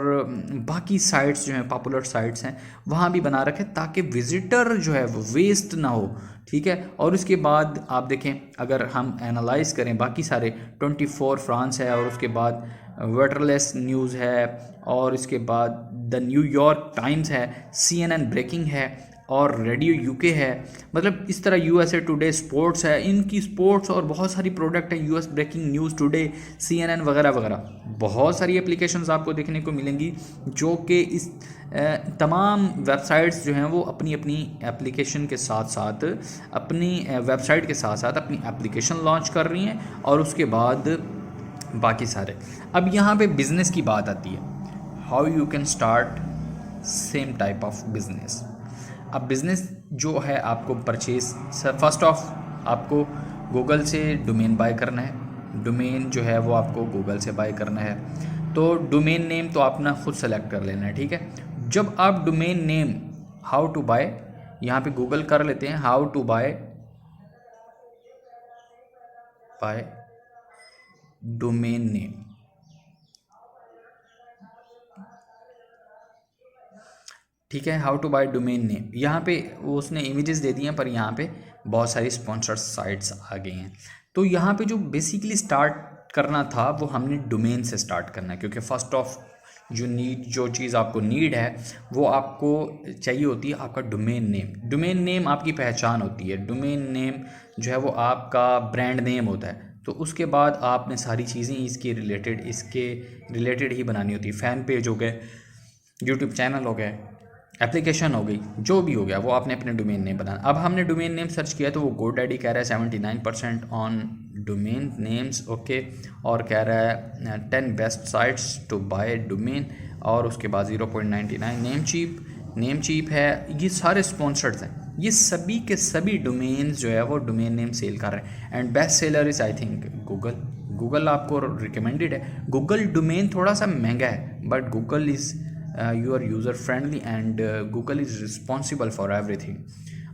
बाकी साइट्स जो हैं पॉपुलर साइट्स हैं वहाँ भी बना रखे, ताकि विज़िटर जो है वो वेस्ट ना हो, ठीक है। और उसके बाद आप देखें अगर हम एनालाइज करें बाकी सारे 24 फ्रांस है, और उसके बाद वेटरलेस न्यूज़ है, और इसके बाद द न्यूयॉर्क टाइम्स है, CNN ब्रेकिंग है, और रेडियो UK है। मतलब इस तरह USA टुडे स्पोर्ट्स है, इनकी स्पोर्ट्स और बहुत सारी प्रोडक्ट है, US breaking news today, CNN वगैरह वगैरह। बहुत सारी एप्लीकेशंस आपको देखने को मिलेंगी जो कि इस तमाम वेबसाइट्स जो हैं वो अपनी अपनी एप्लीकेशन के साथ साथ अपनी वेबसाइट के साथ साथ अपनी एप्लीकेशन लॉन्च कर रही हैं, और उसके बाद बाकी सारे। अब यहाँ पे बिज़नेस की बात आती है, how you can start same type of business. अब बिज़नेस जो है आपको परचेज, फर्स्ट ऑफ आपको गूगल से डोमेन बाय करना है। डोमेन जो है वो आपको गूगल से बाय करना है, तो डोमेन नेम तो आपने खुद सेलेक्ट कर लेना है, ठीक है। जब आप domain name how to buy यहाँ पे गूगल कर लेते हैं, how to buy domain name, ठीक है। How to buy domain name, यहाँ पे वो उसने इमेजेस दे दी हैं, पर यहाँ पे बहुत सारी स्पॉन्सर्ड साइट्स आ गई हैं। तो यहाँ पे जो बेसिकली स्टार्ट करना था वो हमने डोमेन से स्टार्ट करना है, क्योंकि फर्स्ट ऑफ जो चीज़ आपको नीड है वो आपको चाहिए होती है आपका डोमेन नेम। डोमेन नेम आपकी पहचान होती है, डोमेन नेम जो है वो आपका ब्रांड नेम होता है। तो उसके बाद आपने सारी चीज़ें इसके रिलेटेड ही बनानी होती है। फ़ैन पेज हो गए, यूट्यूब चैनल हो गए, एप्लीकेशन हो गई, जो भी हो गया वो आपने अपने डोमेन नेम बनाना। अब हमने डोमेन नेम सर्च किया तो वो GoDaddy कह रहा है 79% ऑन डोमेन नेम्स, ओके, और कह रहा है 10 best sites to buy domain, और उसके बाद 0.99 नेम चीप है। ये सारे स्पॉन्सर्ड हैं, ये सभी के सभी डोमेन्स जो है वो डोमेन नेम सेल कर रहे हैं। And best seller is I think Google आपको रिकमेंडेड है। गूगल डोमेन थोड़ा सा महंगा है, but Google is your user friendly and Google is responsible for everything.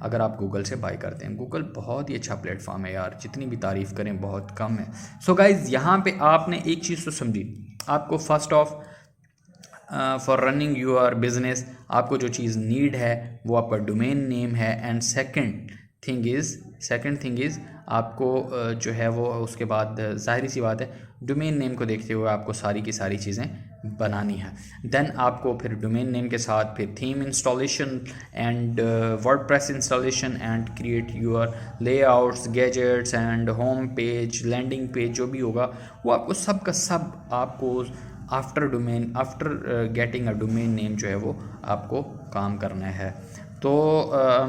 अगर आप गूगल से बाय करते हैं, गूगल बहुत ही अच्छा प्लेटफॉर्म है यार, जितनी भी तारीफ़ करें बहुत कम है। सो गाइज़ यहाँ पे आपने एक चीज़ तो समझी, आपको first of for running your business आपको जो चीज़ नीड है वो आपका डोमेन नेम है। एंड सेकंड थिंग इज़ आपको जो है वो उसके बाद ज़ाहिर सी बात है डोमेन नेम को देखते हुए आपको सारी की सारी चीज़ें बनानी है। देन आपको फिर डोमेन नेम के साथ फिर theme installation and WordPress installation and create your layouts, gadgets and home page, landing page जो भी होगा वो आपको सब का सब आपको after getting a domain name जो है वो आपको काम करना है। तो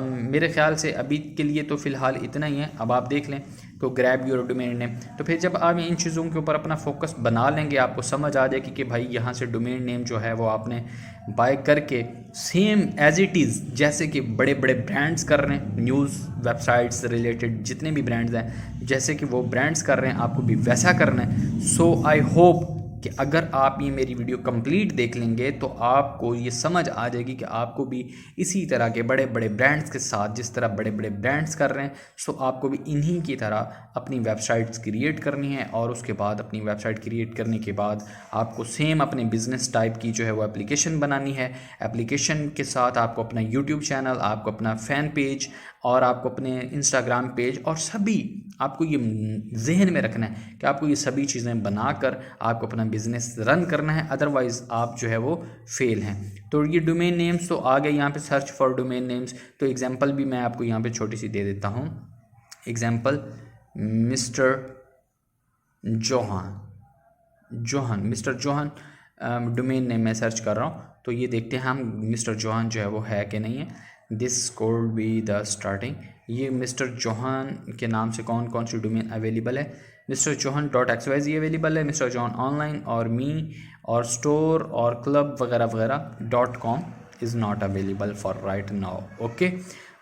मेरे ख्याल से अभी के लिए तो फ़िलहाल इतना ही है। अब आप देख लें तो ग्रैब योर डोमेन नेम, तो फिर जब आप इन चीज़ों के ऊपर अपना फोकस बना लेंगे आपको समझ आ जाएगी कि भाई यहाँ से डोमेन नेम जो है वो आपने बाय करके सेम एज इट इज़ जैसे कि बड़े बड़े ब्रांड्स कर रहे हैं, न्यूज़ वेबसाइट्स रिलेटेड जितने भी ब्रांड्स हैं जैसे कि वो ब्रांड्स कर रहे हैं आपको भी वैसा करना है। सो आई होप कि अगर आप ये मेरी वीडियो कंप्लीट देख लेंगे तो आपको ये समझ आ जाएगी कि आपको भी इसी तरह के बड़े बड़े ब्रांड्स के साथ, जिस तरह बड़े बड़े ब्रांड्स कर रहे हैं, सो आपको भी इन्हीं की तरह अपनी वेबसाइट्स क्रिएट करनी है। और उसके बाद अपनी वेबसाइट क्रिएट करने के बाद आपको सेम अपने बिजनेस टाइप की जो है वो एप्लीकेशन बनानी है। एप्लीकेशन के साथ आपको अपना यूट्यूब चैनल, आपको अपना फ़ैन पेज और आपको अपने इंस्टाग्राम पेज और सभी आपको ये जहन में रखना है कि आपको ये सभी चीज़ें बनाकर आपको अपना बिज़नेस रन करना है, अदरवाइज़ आप जो है वो फेल हैं। तो ये डोमेन नेम्स तो आ गए यहाँ पे, सर्च फॉर डोमेन नेम्स। तो एग्जांपल भी मैं आपको यहाँ पे छोटी सी दे देता हूँ। Example mister Johan domain name मैं सर्च कर रहा हूँ, तो ये देखते हैं हम मिस्टर जोहान जो है वो है कि नहीं है। This code be the starting. ये मिस्टर जोहान के नाम से कौन कौन सी डोमेन अवेलेबल है? मिस्टर जोहान .xyz अवेलेबल है, मिस्टर जोहान ऑनलाइन और मी और स्टोर और क्लब वगैरह वगैरह .com is not available for right now. Okay,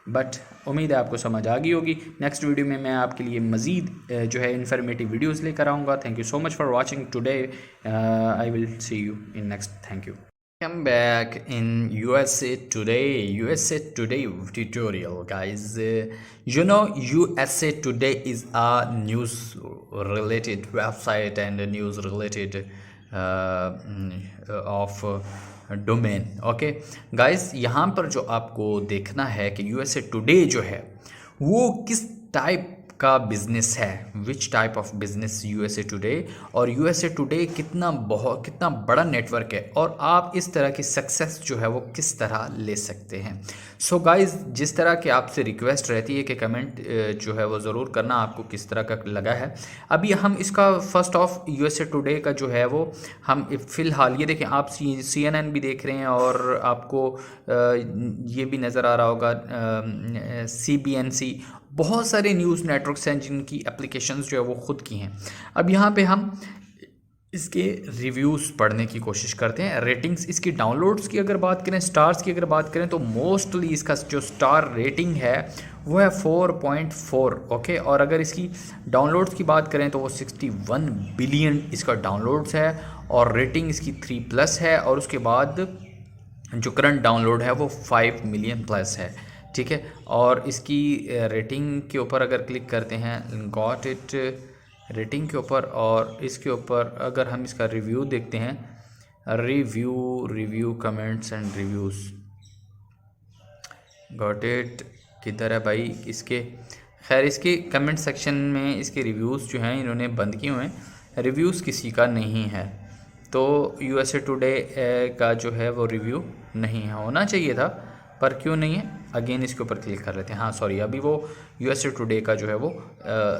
but उम्मीद है आपको समझ आ गई होगी। नेक्स्ट वीडियो में मैं आपके लिए मज़ीद जो है इन्फॉर्मेटिव वीडियोस लेकर आऊँगा। Thank you so much for watching today. I will see you in next. Thank you. Come back in USA Today tutorial, guys. USA Today is a news related website and a news related of domain. Okay guys, यहाँ पर जो आपको देखना है कि USA today जो है वो किस टाइप का बिजनेस है, which type of business USA today, और यूएसए टुडे कितना बड़ा नेटवर्क है और आप इस तरह की सक्सेस जो है वो किस तरह ले सकते हैं। सो गाइस, जिस तरह की आपसे रिक्वेस्ट रहती है कि कमेंट जो है वो ज़रूर करना आपको किस तरह का लगा है। अभी हम इसका फर्स्ट ऑफ यूएसए टुडे का जो है वो हम फ़िलहाल ये देखें, आप CNN भी देख रहे हैं और आपको ये भी नज़र आ रहा होगा CBNC, बहुत सारे न्यूज़ नेटवर्क्स हैं जिनकी एप्लीकेशंस जो है वो ख़ुद की हैं। अब यहाँ पे हम इसके रिव्यूज़ पढ़ने की कोशिश करते हैं। रेटिंग्स, इसकी डाउनलोड्स की अगर बात करें, स्टार्स की अगर बात करें, तो मोस्टली इसका जो स्टार रेटिंग है वो है 4.4। ओके, और अगर इसकी डाउनलोड्स की बात करें तो वो 61 बिलियन इसका डाउनलोड्स है और रेटिंग इसकी 3+ है। और उसके बाद जो करंट डाउनलोड है वो 5 मिलियन प्लस है। ठीक है, और इसकी रेटिंग के ऊपर अगर क्लिक करते हैं, गॉट इट रेटिंग के ऊपर, और इसके ऊपर अगर हम इसका रिव्यू देखते हैं, review comments and reviews, got it किधर है भाई इसके? खैर, इसके कमेंट सेक्शन में इसके रिव्यूज़ जो हैं इन्होंने बंद किए हुए हैं, रिव्यूज़ किसी का नहीं है। तो यूएसए टुडे का जो है वो रिव्यू नहीं है, होना चाहिए था पर क्यों नहीं है। अगेन इसके ऊपर क्लिक कर लेते हैं। हाँ सॉरी, अभी वो यूएसए टुडे का जो है वो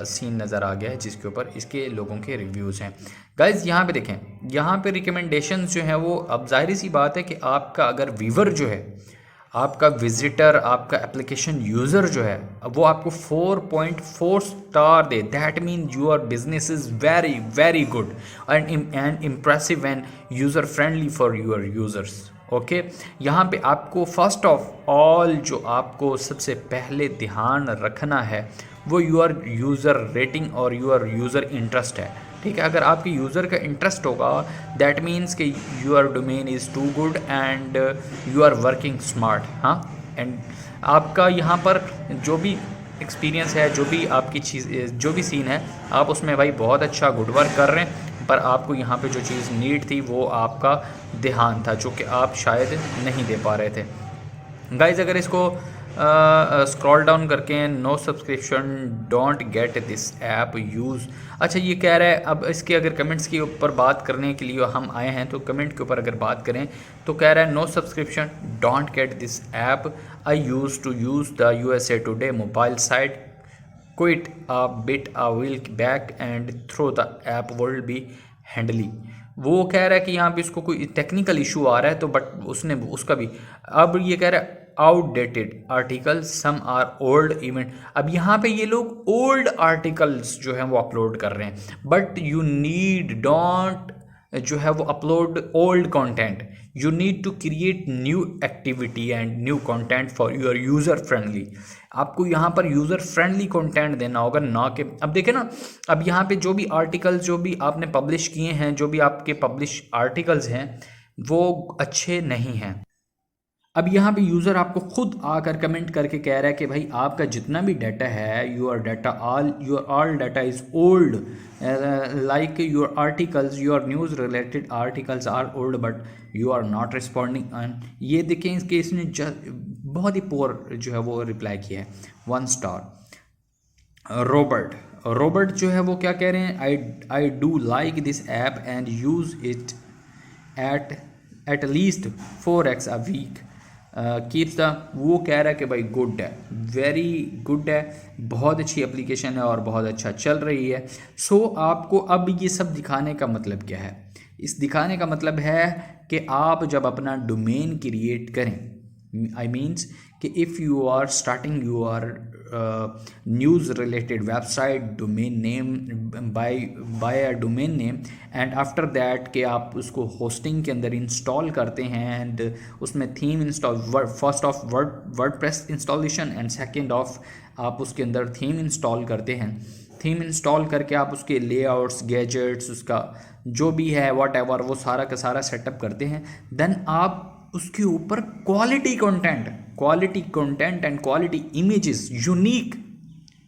सीन नज़र आ गया है जिसके ऊपर इसके लोगों के रिव्यूज़ हैं। गाइज़ यहाँ पे देखें, यहाँ पे रिकमेंडेशंस जो हैं वो, अब जाहिर सी बात है कि आपका अगर व्यूवर जो है, आपका विजिटर, आपका एप्लीकेशन यूज़र जो है वो आपको 4.4 star they, that mean your business is very very good and impressive end user friendly for your users. Okay, यहाँ पे आपको फर्स्ट ऑफ ऑल जो आपको सबसे पहले ध्यान रखना है वो योर यूज़र रेटिंग और योर यूज़र इंटरेस्ट है। ठीक है, अगर आपके यूज़र का इंटरेस्ट होगा, दैट मीन्स कि your domain is too good and you are working smart. हाँ, एंड आपका यहाँ पर जो भी एक्सपीरियंस है, जो भी आपकी चीज़, जो भी सीन है, आप उसमें भाई बहुत अच्छा गुड वर्क कर रहे हैं, पर आपको यहाँ पे जो चीज़ नीड थी वो आपका ध्यान था, जो कि आप शायद नहीं दे पा रहे थे। गाइज़, अगर इसको स्क्रॉल डाउन करके, no subscription don't get this app use, अच्छा ये कह रहा है। अब इसके अगर कमेंट्स के ऊपर बात करने के लिए हम आए हैं, तो कमेंट के ऊपर अगर बात करें तो कह रहा है no subscription don't get this app, I use to use the USA today mobile site, quit a bit a week back and throw the app will be handily. वो कह रहा है कि यहाँ पे इसको कोई टेक्निकल इशू आ रहा है, तो बट उसने उसका भी, अब ये कह रहा है outdated article, some are old event. अब यहाँ पे ये लोग ओल्ड आर्टिकल्स जो हैं वो अपलोड कर रहे हैं, बट यू नीड डोंट जो है वो upload old content, you need to create new activity and new content for your user friendly. आपको यहाँ पर यूज़र फ्रेंडली कंटेंट देना होगा, ना कि अब देखें ना, अब यहाँ पे जो भी आर्टिकल्स जो भी आपने पब्लिश किए हैं, जो भी आपके पब्लिश आर्टिकल्स हैं वो अच्छे नहीं हैं। अब यहाँ पे यूज़र आपको खुद आकर कमेंट करके कह रहा है कि भाई आपका जितना भी डाटा है, your all data is old, like your articles, your news related articles are old but you are not responding. And ये देखें इसके इसने बहुत ही पोर जो है वो रिप्लाई किया है, 1 स्टार। रॉबर्ट जो है वो क्या कह रहे हैं, I do like this app and use it at least 4x a week, keeps the, वो कह रहा है कि भाई गुड है, वेरी गुड है, बहुत अच्छी एप्लीकेशन है और बहुत अच्छा चल रही है। सो आपको अब ये सब दिखाने का मतलब क्या है, इस दिखाने का मतलब है कि आप जब अपना डोमेन क्रिएट करें, आई मीन्स कि if you are starting your news related website, domain name buy a domain name, and after that कि आप उसको होस्टिंग के अंदर इंस्टॉल करते हैं एंड उसमें theme install, first of WordPress installation and second of आप उसके अंदर थीम इंस्टॉल करते हैं। थीम इंस्टॉल करके आप उसके लेआउट्स, गैजेट्स, उसका जो भी है व्हाटएवर, वो सारा का सारा सेटअप करते हैं। देन आप उसके ऊपर quality content and quality images,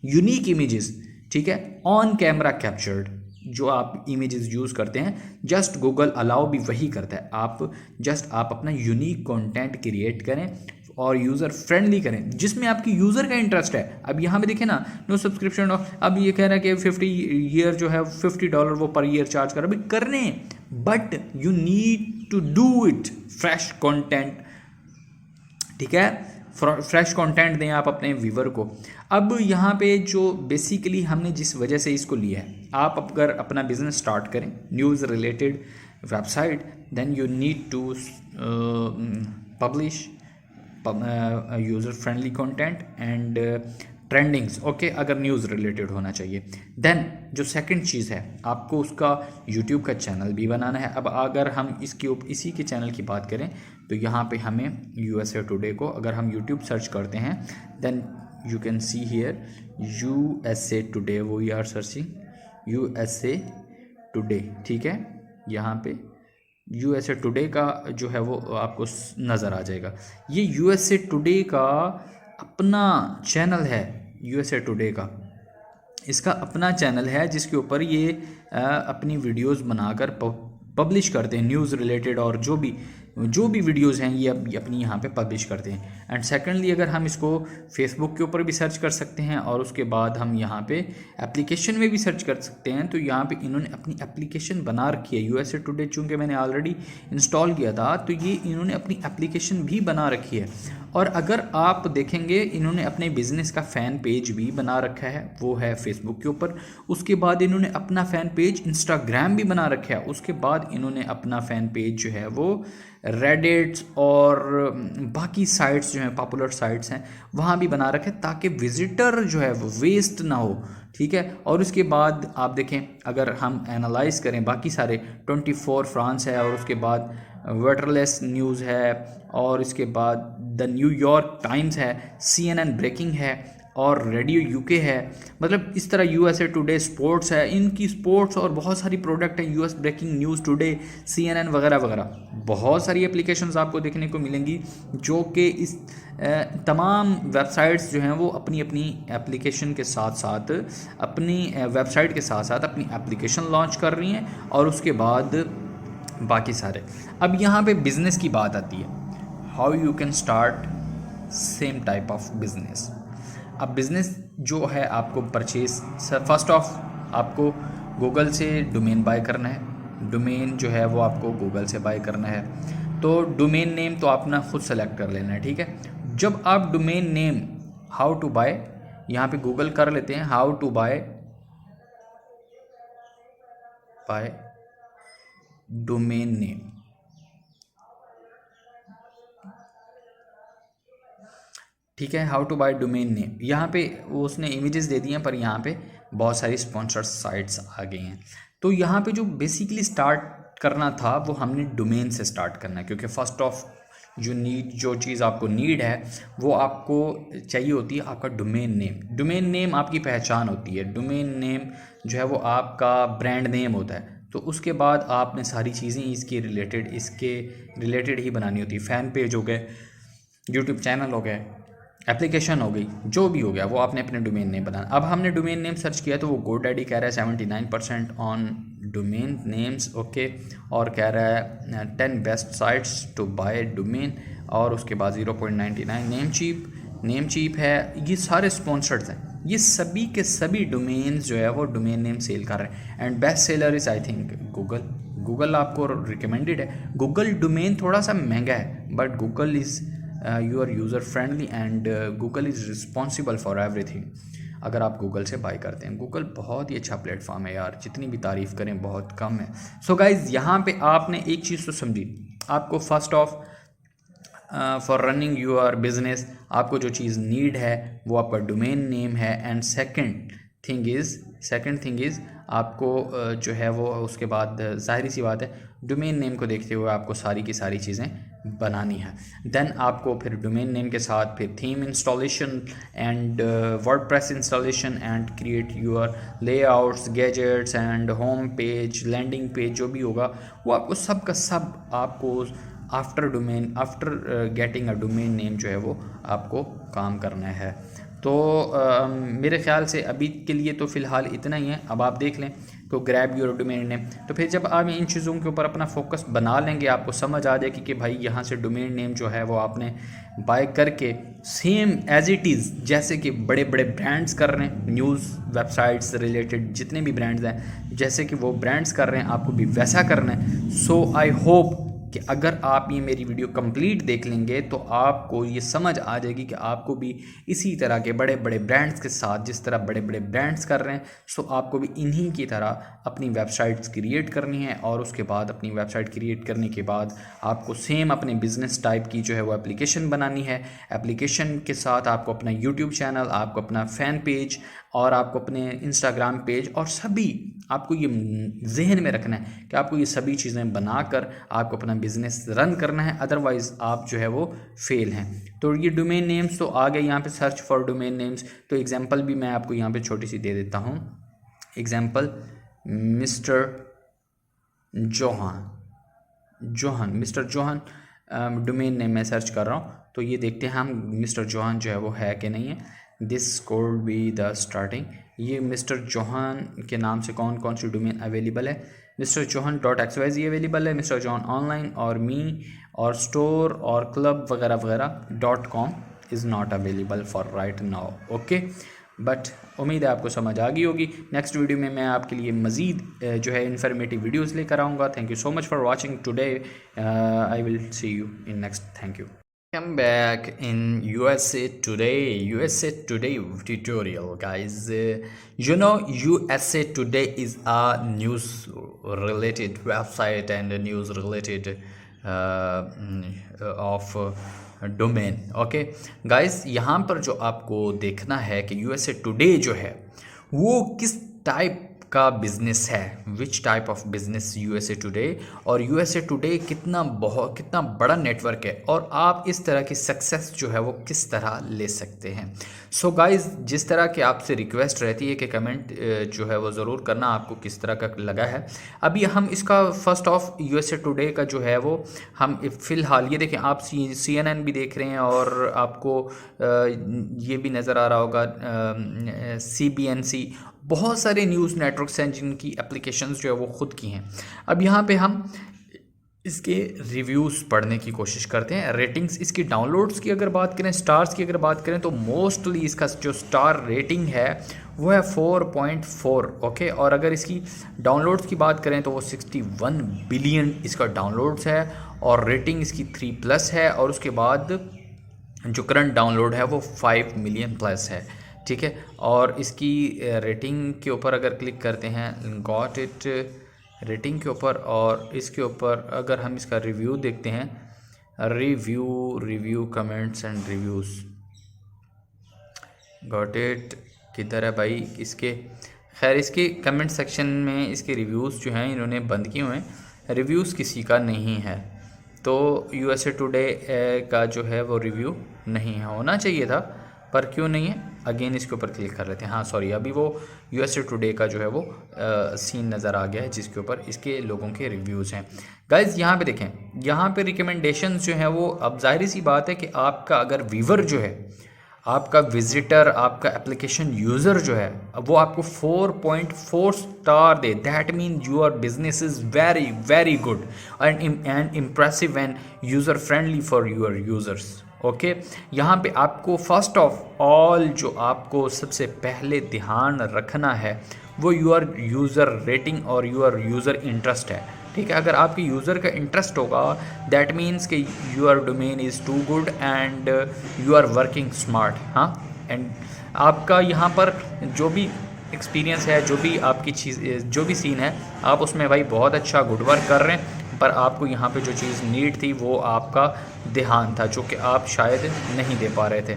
unique images, ठीक है, ऑन कैमरा कैप्चर्ड, जो आप इमेजेस यूज़ करते हैं, जस्ट गूगल अलाउ भी वही करता है। आप अपना यूनिक कंटेंट क्रिएट करें और यूज़र फ्रेंडली करें, जिसमें आपकी यूज़र का इंटरेस्ट है। अब यहाँ पे देखें ना, नो सब्सक्रिप्शन, अब ये कह रहा है कि 50 ईयर जो है $50 वो पर ईयर चार्ज कर, अभी करने, but you need to do it fresh content, ठीक है, फ्रेश कंटेंट दें आप अपने व्यूवर को। अब यहाँ पे जो बेसिकली हमने जिस वजह से इसको लिया है, आप अगर अपना बिजनेस स्टार्ट करें news related website, then you need to publish user friendly content and trendings, okay, अगर न्यूज़ रिलेटेड होना चाहिए। देन जो सेकंड चीज़ है, आपको उसका यूट्यूब का चैनल भी बनाना है। अब अगर हम इसी के चैनल की बात करें तो यहाँ पे हमें USA टुडे को अगर हम यूट्यूब सर्च करते हैं, then you can see here USA today, वो we are searching USA today, ठीक है, यहाँ पे USA टुडे का जो है वो आपको नज़र आ जाएगा। ये USA टुडे का अपना चैनल है, USA टुडे का इसका अपना चैनल है, जिसके ऊपर ये अपनी वीडियोस बनाकर पब्लिश करते हैं न्यूज़ रिलेटेड, और जो भी वीडियोस हैं ये अपनी यहाँ पे पब्लिश करते हैं। एंड सेकेंडली अगर हम इसको फेसबुक के ऊपर भी सर्च कर सकते हैं और उसके बाद हम यहाँ पे एप्लीकेशन में भी सर्च कर सकते हैं। तो यहाँ पे इन्होंने अपनी एप्लीकेशन बना रखी है, USA टुडे, चूँकि मैंने ऑलरेडी इंस्टॉल किया था तो ये इन्होंने अपनी एप्लीकेशन भी बना रखी है। और अगर आप देखेंगे इन्होंने अपने बिज़नेस का फ़ैन पेज भी बना रखा है, वो है फेसबुक के ऊपर। उसके बाद इन्होंने अपना फ़ैन पेज इंस्टाग्राम भी बना रखा है। उसके बाद इन्होंने अपना फ़ैन पेज जो है वो रेडिट्स और बाकी साइट्स जो हैं, पॉपुलर साइट्स हैं, वहाँ भी बना रखे, ताकि विज़िटर जो है वो वेस्ट ना हो, ठीक है। और उसके बाद आप देखें, अगर हम एनालाइज करें बाकी सारे 24 फ्रांस है, और उसके बाद वेटरलेस न्यूज़ है, और इसके बाद द न्यूयॉर्क टाइम्स है, CNN ब्रेकिंग है, और रेडियो UK है। मतलब इस तरह USA टुडे स्पोर्ट्स है, इनकी स्पोर्ट्स और बहुत सारी प्रोडक्ट है, US breaking news today, CNN वगैरह वगैरह, बहुत सारी एप्लीकेशंस आपको देखने को मिलेंगी, जो कि इस तमाम वेबसाइट्स जो हैं वो अपनी अपनी एप्लीकेशन के साथ साथ, अपनी वेबसाइट के साथ साथ अपनी एप्लीकेशन लॉन्च कर रही हैं, और उसके बाद बाकी सारे। अब यहाँ पे बिज़नेस की बात आती है, how you can start same type of business. अब बिज़नेस जो है आपको परचेज, फर्स्ट ऑफ आपको गूगल से डोमेन बाय करना है। डोमेन जो है वो आपको गूगल से बाय करना है, तो डोमेन नेम तो आपने खुद सेलेक्ट कर लेना है, ठीक है। जब आप domain name how to buy यहाँ पे गूगल कर लेते हैं, how to buy domain name, ठीक है, how to buy domain name. यहाँ पे वो उसने इमेजेस दे दी हैं, पर यहाँ पे बहुत सारी स्पॉन्सर्ड साइट्स आ गई हैं। तो यहाँ पे जो बेसिकली स्टार्ट करना था वो हमने डोमेन से स्टार्ट करना है, क्योंकि फर्स्ट ऑफ जो चीज़ आपको नीड है वो आपको चाहिए होती है आपका डोमेन नेम। डोमेन नेम आपकी पहचान होती है, डोमेन नेम जो है वो आपका ब्रांड नेम होता है। तो उसके बाद आपने सारी चीज़ें इसके रिलेटेड ही बनानी होती है। फ़ैन पेज हो गए, यूट्यूब चैनल हो गए, एप्लीकेशन हो गई, जो भी हो गया वो आपने अपने डोमेन नेम बनाना। अब हमने डोमेन नेम सर्च किया तो वो GoDaddy कह रहा है 79% ऑन डोमेन नेम्स, ओके, और कह रहा है 10 best sites to buy domain, और उसके बाद 0.99 नेम चीप है। ये सारे स्पॉन्सर्ड हैं, ये सभी के सभी डोमेन्स जो है वो डोमेन नेम सेल कर रहे हैं। And best seller is I think Google आपको रिकमेंडेड है। गूगल डोमेन थोड़ा सा महंगा है, but Google is your user friendly and Google is responsible for everything. अगर आप गूगल से बाय करते हैं, गूगल बहुत ही अच्छा प्लेटफॉर्म है यार, जितनी भी तारीफ़ करें बहुत कम है। सो गाइज़, यहाँ पे आपने एक चीज़ तो समझी, आपको first of for running your business आपको जो चीज़ नीड है वो आपका डोमेन नेम है। एंड सेकंड थिंग इज़ आपको जो है वो उसके बाद ज़ाहिर सी बात है डोमेन नेम को देखते हुए आपको सारी की सारी चीज़ें बनानी है। देन आपको फिर डोमेन नेम के साथ फिर theme installation and WordPress installation and create your layouts, gadgets and home page, landing page जो भी होगा वो आपको सब का सब आपको after getting a domain name जो है वो आपको काम करना है। तो मेरे ख्याल से अभी के लिए तो फ़िलहाल इतना ही है। अब आप देख लें तो ग्रैब योर डोमेन नेम, तो फिर जब आप इन चीज़ों के ऊपर अपना फोकस बना लेंगे आपको समझ आ जाएगी कि भाई यहाँ से डोमेन नेम जो है वो आपने बाय करके सेम एज इट इज़ जैसे कि बड़े बड़े ब्रांड्स कर रहे हैं, न्यूज़ वेबसाइट्स रिलेटेड जितने भी ब्रांड्स हैं जैसे कि वो ब्रांड्स कर रहे हैं आपको भी वैसा करना है। सो आई होप कि अगर आप ये मेरी वीडियो कंप्लीट देख लेंगे तो आपको ये समझ आ जाएगी कि आपको भी इसी तरह के बड़े बड़े ब्रांड्स के साथ, जिस तरह बड़े बड़े ब्रांड्स कर रहे हैं, सो आपको भी इन्हीं की तरह अपनी वेबसाइट्स क्रिएट करनी है। और उसके बाद अपनी वेबसाइट क्रिएट करने के बाद आपको सेम अपने बिजनेस टाइप की जो है वो एप्लीकेशन बनानी है। एप्लीकेशन के साथ आपको अपना यूट्यूब चैनल, आपको अपना फ़ैन पेज और आपको अपने इंस्टाग्राम पेज, और सभी आपको ये जहन में रखना है कि आपको ये सभी चीज़ें बनाकर आपको अपना बिज़नेस रन करना है, अदरवाइज़ आप जो है वो फेल हैं। तो ये डोमेन नेम्स तो आ गए, यहाँ पे सर्च फॉर डोमेन नेम्स। तो एग्जांपल भी मैं आपको यहाँ पे छोटी सी दे देता हूँ। Example mister Johan domain name मैं सर्च कर रहा हूँ, तो ये देखते हैं हम मिस्टर जोहान जो है वो है कि नहीं है। This code be the starting, ये मिस्टर जोहान के नाम से कौन कौन सी डोमेन अवेलेबल है। मिस्टर जोहान .xyz अवेलेबल है, मिस्टर जोहान ऑनलाइन और मी और स्टोर और क्लब वगैरह वगैरह .com is not available for right now, okay. But उम्मीद है आपको समझ आ गई होगी। नेक्स्ट वीडियो में मैं आपके लिए मज़ीद जो है इन्फॉर्मेटिव वीडियोस लेकर आऊँगा। Thank you so much for watching today. I will see you in next. Thank you. Come back in USA Today tutorial, guys. USA Today is a news related website and a news related of domain, okay guys. यहाँ पर जो आपको देखना है कि USA today जो है वो किस टाइप का बिज़नेस है, which type of business USA today, और USA टुडे कितना बड़ा नेटवर्क है, और आप इस तरह की सक्सेस जो है वो किस तरह ले सकते हैं। सो गाइस, जिस तरह की आपसे रिक्वेस्ट रहती है कि कमेंट जो है वो ज़रूर करना आपको किस तरह का लगा है। अभी हम इसका फर्स्ट ऑफ USA टुडे का जो है वो हम फ़िलहाल ये देखें, आप CNN भी देख रहे हैं और आपको ये भी नज़र आ रहा होगा CBNC, बहुत सारे न्यूज़ नेटवर्क्स हैं जिनकी एप्लीकेशंस जो है वो ख़ुद की हैं। अब यहाँ पे हम इसके रिव्यूज़ पढ़ने की कोशिश करते हैं। रेटिंग्स, इसकी डाउनलोड्स की अगर बात करें, स्टार्स की अगर बात करें, तो मोस्टली इसका जो स्टार रेटिंग है वो है 4.4, ओके। और अगर इसकी डाउनलोड्स की बात करें तो वो 61 बिलियन इसका डाउनलोड्स है, और रेटिंग इसकी 3+ है, और उसके बाद जो करंट डाउनलोड है वो 5 मिलियन प्लस है, ठीक है। और इसकी रेटिंग के ऊपर अगर क्लिक करते हैं, गॉट इट रेटिंग के ऊपर, और इसके ऊपर अगर हम इसका रिव्यू देखते हैं, review comments and reviews, got it किधर है भाई इसके। खैर, इसके कमेंट सेक्शन में इसके रिव्यूज़ जो हैं इन्होंने बंद किए हुए हैं। रिव्यूज़ किसी का नहीं है। तो यूएसए टुडे का जो है वो रिव्यू नहीं है, होना चाहिए था पर क्यों नहीं है। अगेन इसके ऊपर क्लिक कर लेते हैं। हाँ सॉरी, अभी वो यूएसए टुडे का जो है वो सीन नज़र आ गया है जिसके ऊपर इसके लोगों के रिव्यूज़ हैं। गाइज़ यहाँ पे देखें, यहाँ पे रिकमेंडेशंस जो हैं वो, अब जाहिर सी बात है कि आपका अगर व्यूवर जो है, आपका विजिटर, आपका एप्लीकेशन यूज़र जो है, वो आपको 4.4 star they, that mean your business is very very good and impressive end user friendly for your users. Okay, यहाँ पे आपको फर्स्ट ऑफ ऑल जो आपको सबसे पहले ध्यान रखना है वो योर यूज़र रेटिंग और योर यूज़र इंटरेस्ट है। ठीक है, अगर आपके यूज़र का इंटरेस्ट होगा दैट मीन्स कि your domain is too good and you are working smart. हाँ, एंड आपका यहाँ पर जो भी एक्सपीरियंस है, जो भी आपकी चीज़, जो भी सीन है, आप उसमें भाई बहुत अच्छा गुड वर्क कर रहे हैं, पर आपको यहाँ पे जो चीज़ नीड थी वो आपका ध्यान था, जो कि आप शायद नहीं दे पा रहे थे।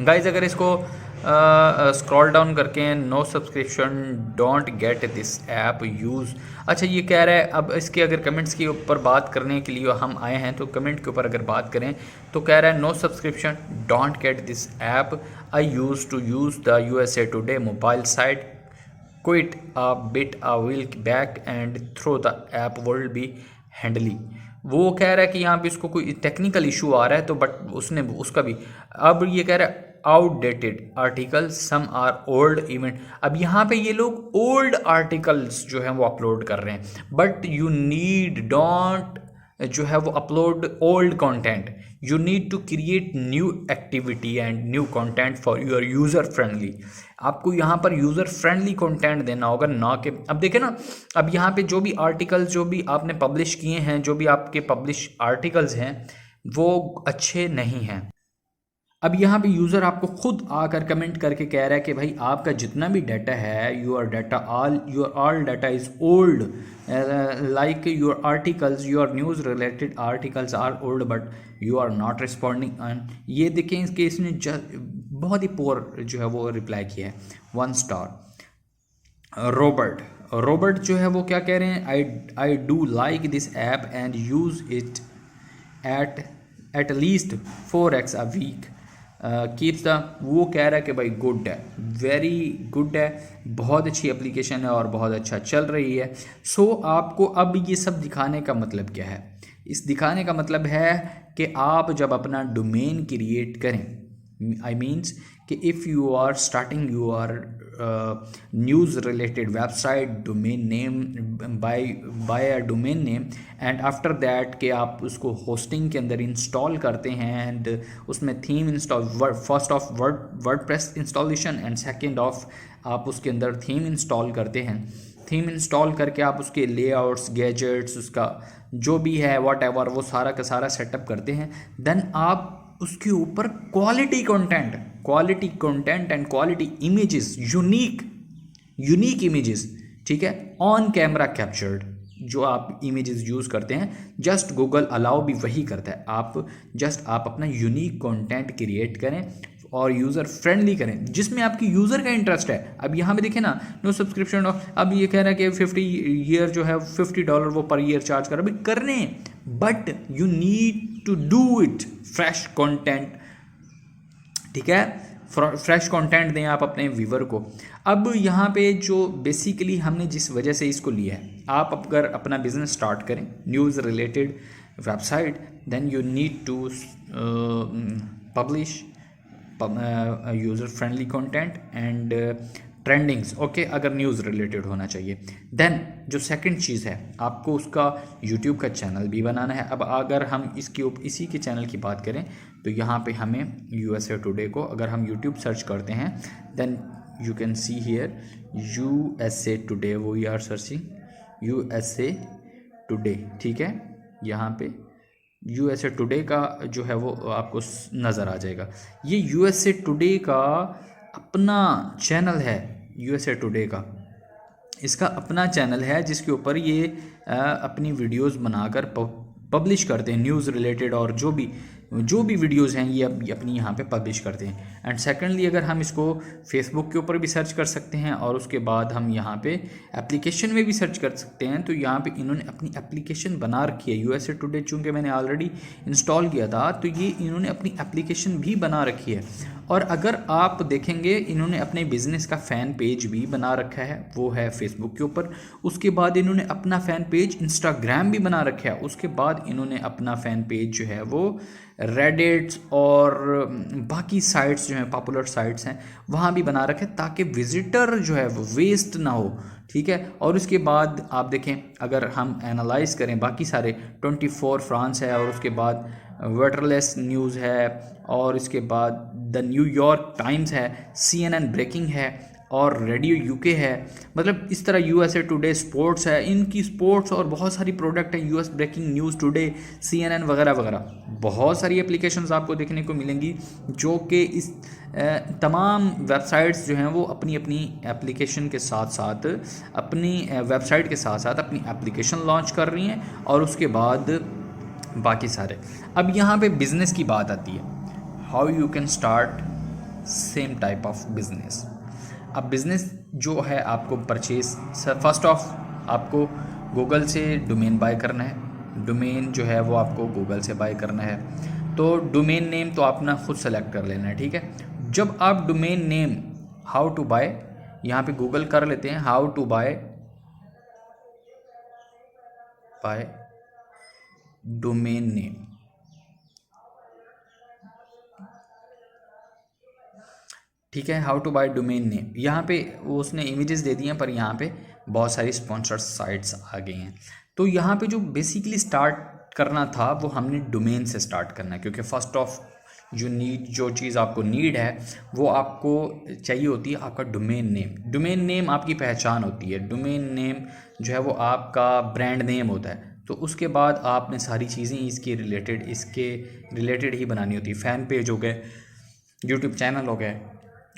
गाइज अगर इसको स्क्रॉल डाउन करके no subscription don't get this app use, अच्छा ये कह रहा है। अब इसके अगर कमेंट्स के ऊपर बात करने के लिए हम आए हैं तो कमेंट के ऊपर अगर बात करें तो कह रहा है no subscription don't get this app, I use to use the USA today mobile site, quit a bit a week back and throw the app will be handily. वो कह रहा है कि यहाँ पे इसको कोई टेक्निकल इशू आ रहा है, तो बट उसने उसका भी, अब ये कह रहा है outdated articles, some are old event. अब यहाँ पे ये लोग ओल्ड आर्टिकल्स जो हैं वो अपलोड कर रहे हैं, बट यू नीड डोंट जो है वो upload old content, you need to create new activity and new content for your user friendly. आपको यहाँ पर यूज़र फ्रेंडली कंटेंट देना होगा, ना कि अब देखें ना, अब यहाँ पे जो भी आर्टिकल्स जो भी आपने पब्लिश किए हैं, जो भी आपके पब्लिश आर्टिकल्स हैं वो अच्छे नहीं हैं। अब यहाँ पे यूज़र आपको खुद आकर कमेंट करके कह रहा है कि भाई आपका जितना भी डाटा है, your all data is old, like your articles, your news related articles are old but you are not responding. ये देखें, इसके इसने बहुत ही पोर जो है वो रिप्लाई किया है, 1 स्टार। रॉबर्ट जो है वो क्या कह रहे हैं, I do like this app and use it at least 4x a week, keeps the, वो कह रहा है कि भाई गुड है, वेरी गुड है, बहुत अच्छी एप्लीकेशन है और बहुत अच्छा चल रही है। सो आपको अब ये सब दिखाने का मतलब क्या है, इस दिखाने का मतलब है कि आप जब अपना डोमेन क्रिएट करें, आई मीन्स कि if you are starting your news related website, domain name buy a domain name, and after that कि आप उसको होस्टिंग के अंदर इंस्टॉल करते हैं एंड उसमें theme install, first of WordPress installation and second of आप उसके अंदर थीम इंस्टॉल करते हैं। थीम इंस्टॉल करके आप उसके लेआउट्स, गैजेट्स, उसका जो भी है व्हाटएवर, वो सारा का सारा सेटअप करते हैं। देन आप उसके ऊपर quality content and quality images, unique images, ठीक है, ऑन कैमरा कैप्चर्ड, जो आप इमेजेस यूज़ करते हैं, जस्ट गूगल अलाउ भी वही करता है। आप अपना यूनिक कंटेंट क्रिएट करें और यूज़र फ्रेंडली करें जिसमें आपकी यूज़र का इंटरेस्ट है। अब यहाँ पे देखें ना, नो सब्सक्रिप्शन, अब ये कह रहा है कि 50 ईयर जो है $50 वो पर ईयर चार्ज कर, अभी करने, but you need to do it fresh content, ठीक है, फ्रेश कंटेंट दें आप अपने व्यूवर को। अब यहाँ पे जो बेसिकली हमने जिस वजह से इसको लिया है, आप अगर अपना बिजनेस स्टार्ट करें, news related website, then you need to publish user friendly content and trendings, okay, अगर न्यूज़ रिलेटेड होना चाहिए। देन जो सेकंड चीज़ है, आपको उसका यूट्यूब का चैनल भी बनाना है। अब अगर हम इसी के चैनल की बात करें तो यहाँ पे हमें यूएसए टुडे को अगर हम यूट्यूब सर्च करते हैं, then you can see here USA today, वो we are searching USA today, ठीक है, यहाँ पे यूएसए टुडे का जो है वो आपको नज़र आ जाएगा। ये यूएसए टुडे का अपना चैनल है, यूएसए टुडे का इसका अपना चैनल है जिसके ऊपर ये अपनी वीडियोस बनाकर पब्लिश करते हैं न्यूज़ रिलेटेड और जो भी जो भी वीडियोज़ हैं ये अपनी यहाँ पे पब्लिश करते हैं। एंड सेकेंडली अगर हम इसको फेसबुक के ऊपर भी सर्च कर सकते हैं और उसके बाद हम यहाँ पे एप्लीकेशन में भी सर्च कर सकते हैं। तो यहाँ पे इन्होंने अपनी एप्लीकेशन बना रखी है। यूएसए टुडे चूँकि मैंने ऑलरेडी इंस्टॉल किया था तो ये इन्होंने अपनी एप्लीकेशन भी बना रखी है। और अगर आप देखेंगे इन्होंने अपने बिज़नेस का फ़ैन पेज भी बना रखा है, वो है फेसबुक के ऊपर। उसके बाद इन्होंने अपना फ़ैन पेज इंस्टाग्राम भी बना रखा है। उसके बाद इन्होंने अपना फ़ैन पेज जो है वो रेडिट्स और बाकी साइट्स जो हैं पॉपुलर साइट्स हैं वहाँ भी बना रखे ताकि विज़िटर जो है वो वेस्ट ना हो, ठीक है। और उसके बाद आप देखें अगर हम एनालाइज करें बाकी सारे 24 फ्रांस है और उसके बाद वेटरलेस न्यूज़ है और इसके बाद द न्यूयॉर्क टाइम्स है, CNN ब्रेकिंग है और रेडियो यूके है। मतलब इस तरह यूएसए टुडे स्पोर्ट्स है, इनकी स्पोर्ट्स और बहुत सारी प्रोडक्ट हैं, US breaking news today, CNN वगैरह वगैरह। बहुत सारी एप्लीकेशंस आपको देखने को मिलेंगी जो कि इस तमाम वेबसाइट्स जो हैं वो अपनी अपनी एप्लीकेशन के साथ साथ अपनी वेबसाइट के साथ साथ अपनी एप्लीकेशन लॉन्च कर रही हैं और उसके बाद बाकी सारे। अब यहाँ पे बिज़नेस की बात आती है, how you can start same type of business. अब बिज़नेस जो है आपको परचेज फर्स्ट ऑफ आपको गूगल से डोमेन बाय करना है। डोमेन जो है वो आपको गूगल से बाय करना है। तो डोमेन नेम तो अपना खुद सेलेक्ट कर लेना है, ठीक है। जब आप domain name how to buy यहाँ पे गूगल कर लेते हैं, how to buy domain name, ठीक है। How to buy domain name, यहाँ पे वो उसने इमेजेस दे दी हैं पर यहाँ पे बहुत सारी स्पॉन्सर्ड साइट्स आ गई हैं। तो यहाँ पे जो बेसिकली स्टार्ट करना था वो हमने डोमेन से स्टार्ट करना है, क्योंकि फर्स्ट ऑफ जो चीज़ आपको नीड है वो आपको चाहिए होती है आपका डोमेन नेम। डोमेन नेम आपकी पहचान होती है। डोमेन नेम जो है वो आपका ब्रांड नेम होता है। तो उसके बाद आपने सारी चीज़ें इसके रिलेटेड ही बनानी होती है। फ़ैन पेज हो गए, यूट्यूब चैनल हो गए,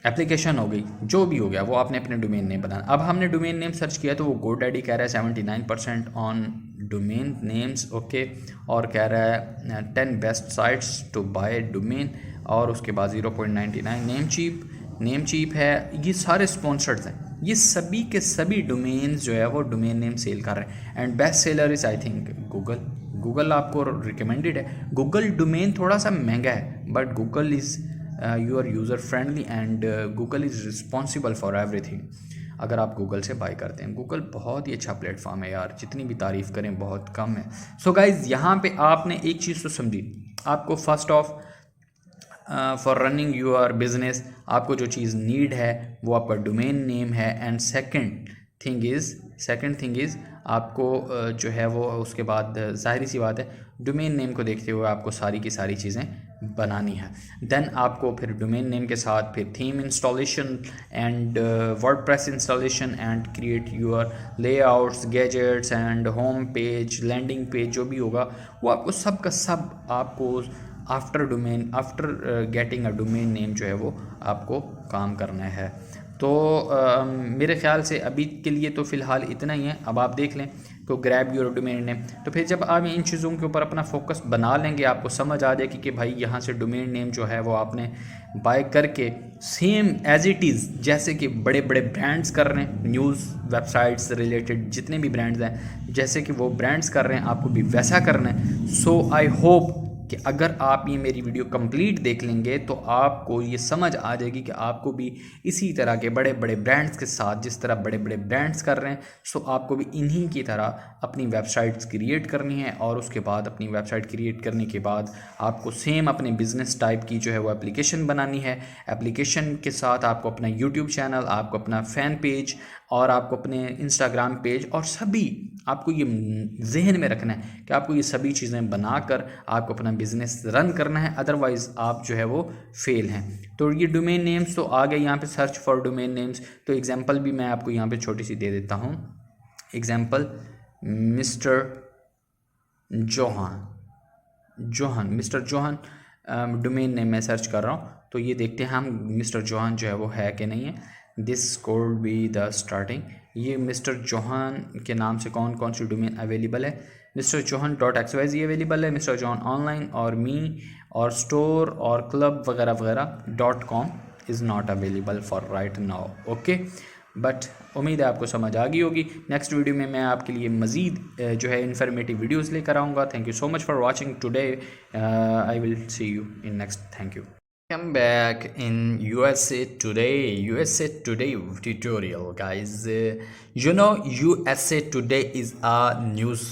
एप्लीकेशन हो गई, जो भी हो गया वो आपने अपने डोमेन नेम बनाना। अब हमने डोमेन नेम सर्च किया तो वो GoDaddy कह रहा है 79% ऑन डोमेन नेम्स, ओके। और कह रहा है 10 best sites to buy domain और उसके बाद 0.99 नेम चीप है। ये सारे स्पॉन्सर्ड हैं, ये सभी के सभी डोमेन्स जो है वो डोमेन नेम सेल कर रहे हैं। And best seller is I think Google आपको रिकमेंडेड है। गूगल डोमेन थोड़ा सा महंगा है but Google is your user friendly and Google is responsible for everything. अगर आप गूगल से बाय करते हैं, गूगल बहुत ही अच्छा प्लेटफॉर्म है यार, जितनी भी तारीफ़ करें बहुत कम है। सो गाइज़ यहाँ पे आपने एक चीज़ तो समझी, आपको first of for running your business आपको जो चीज़ नीड है वो आपका डोमेन नेम है। एंड सेकंड थिंग इज़ आपको जो है वो उसके बाद ज़ाहिर सी बात है डोमेन नेम को देखते हुए आपको सारी की सारी चीज़ें बनानी है। देन आपको फिर डोमेन नेम के साथ फिर theme installation and WordPress installation and create your layouts, gadgets and home page, landing page जो भी होगा वो आपको सब का सब आपको after getting a domain name जो है वो आपको काम करना है। तो मेरे ख्याल से अभी के लिए तो फ़िलहाल इतना ही है। अब आप देख लें तो ग्रैब योर डोमेन नेम। तो फिर जब आप इन चीज़ों के ऊपर अपना फोकस बना लेंगे आपको समझ आ जाएगी कि भाई यहाँ से डोमेन नेम जो है वो आपने बाय करके सेम एज इट इज़ जैसे कि बड़े बड़े ब्रांड्स कर रहे हैं, न्यूज़ वेबसाइट्स रिलेटेड जितने भी ब्रांड्स हैं जैसे कि वो ब्रांड्स कर रहे हैं आपको भी वैसा करना है। सो आई होप कि अगर आप ये मेरी वीडियो कंप्लीट देख लेंगे तो आपको ये समझ आ जाएगी कि आपको भी इसी तरह के बड़े बड़े ब्रांड्स के साथ जिस तरह बड़े बड़े ब्रांड्स कर रहे हैं सो आपको भी इन्हीं की तरह अपनी वेबसाइट्स क्रिएट करनी है। और उसके बाद अपनी वेबसाइट क्रिएट करने के बाद आपको सेम अपने बिजनेस टाइप की जो है वो एप्लीकेशन बनानी है। एप्लीकेशन के साथ आपको अपना यूट्यूब चैनल, आपको अपना फ़ैन पेज और आपको अपने इंस्टाग्राम पेज और सभी आपको ये जहन में रखना है कि आपको ये सभी चीज़ें बनाकर आपको अपना बिज़नेस रन करना है, अदरवाइज़ आप जो है वो फेल हैं। तो ये डोमेन नेम्स तो आ गए, यहाँ पे सर्च फॉर डोमेन नेम्स। तो एग्जांपल भी मैं आपको यहाँ पे छोटी सी दे देता हूँ। Example mister Johan domain name मैं सर्च कर रहा हूँ। तो ये देखते हैं हम मिस्टर जोहान जो है वो है कि नहीं है। This code be the starting. ये मिस्टर चौहान के नाम से कौन कौन सी डोमेन अवेलेबल है? मिस्टर चौहान .xyz अवेलेबल है, मिस्टर चौहान ऑनलाइन और मी और स्टोर और क्लब वगैरह वगैरह .com is not available for right now. Okay, but उम्मीद है आपको समझ आ गई होगी। नेक्स्ट वीडियो में मैं आपके लिए मज़ीद जो है इन्फॉर्मेटिव वीडियोस लेकर आऊँगा। Thank you so much for watching today. I will see you in next. Thank you. Come back in USA Today tutorial, guys. USA Today is a news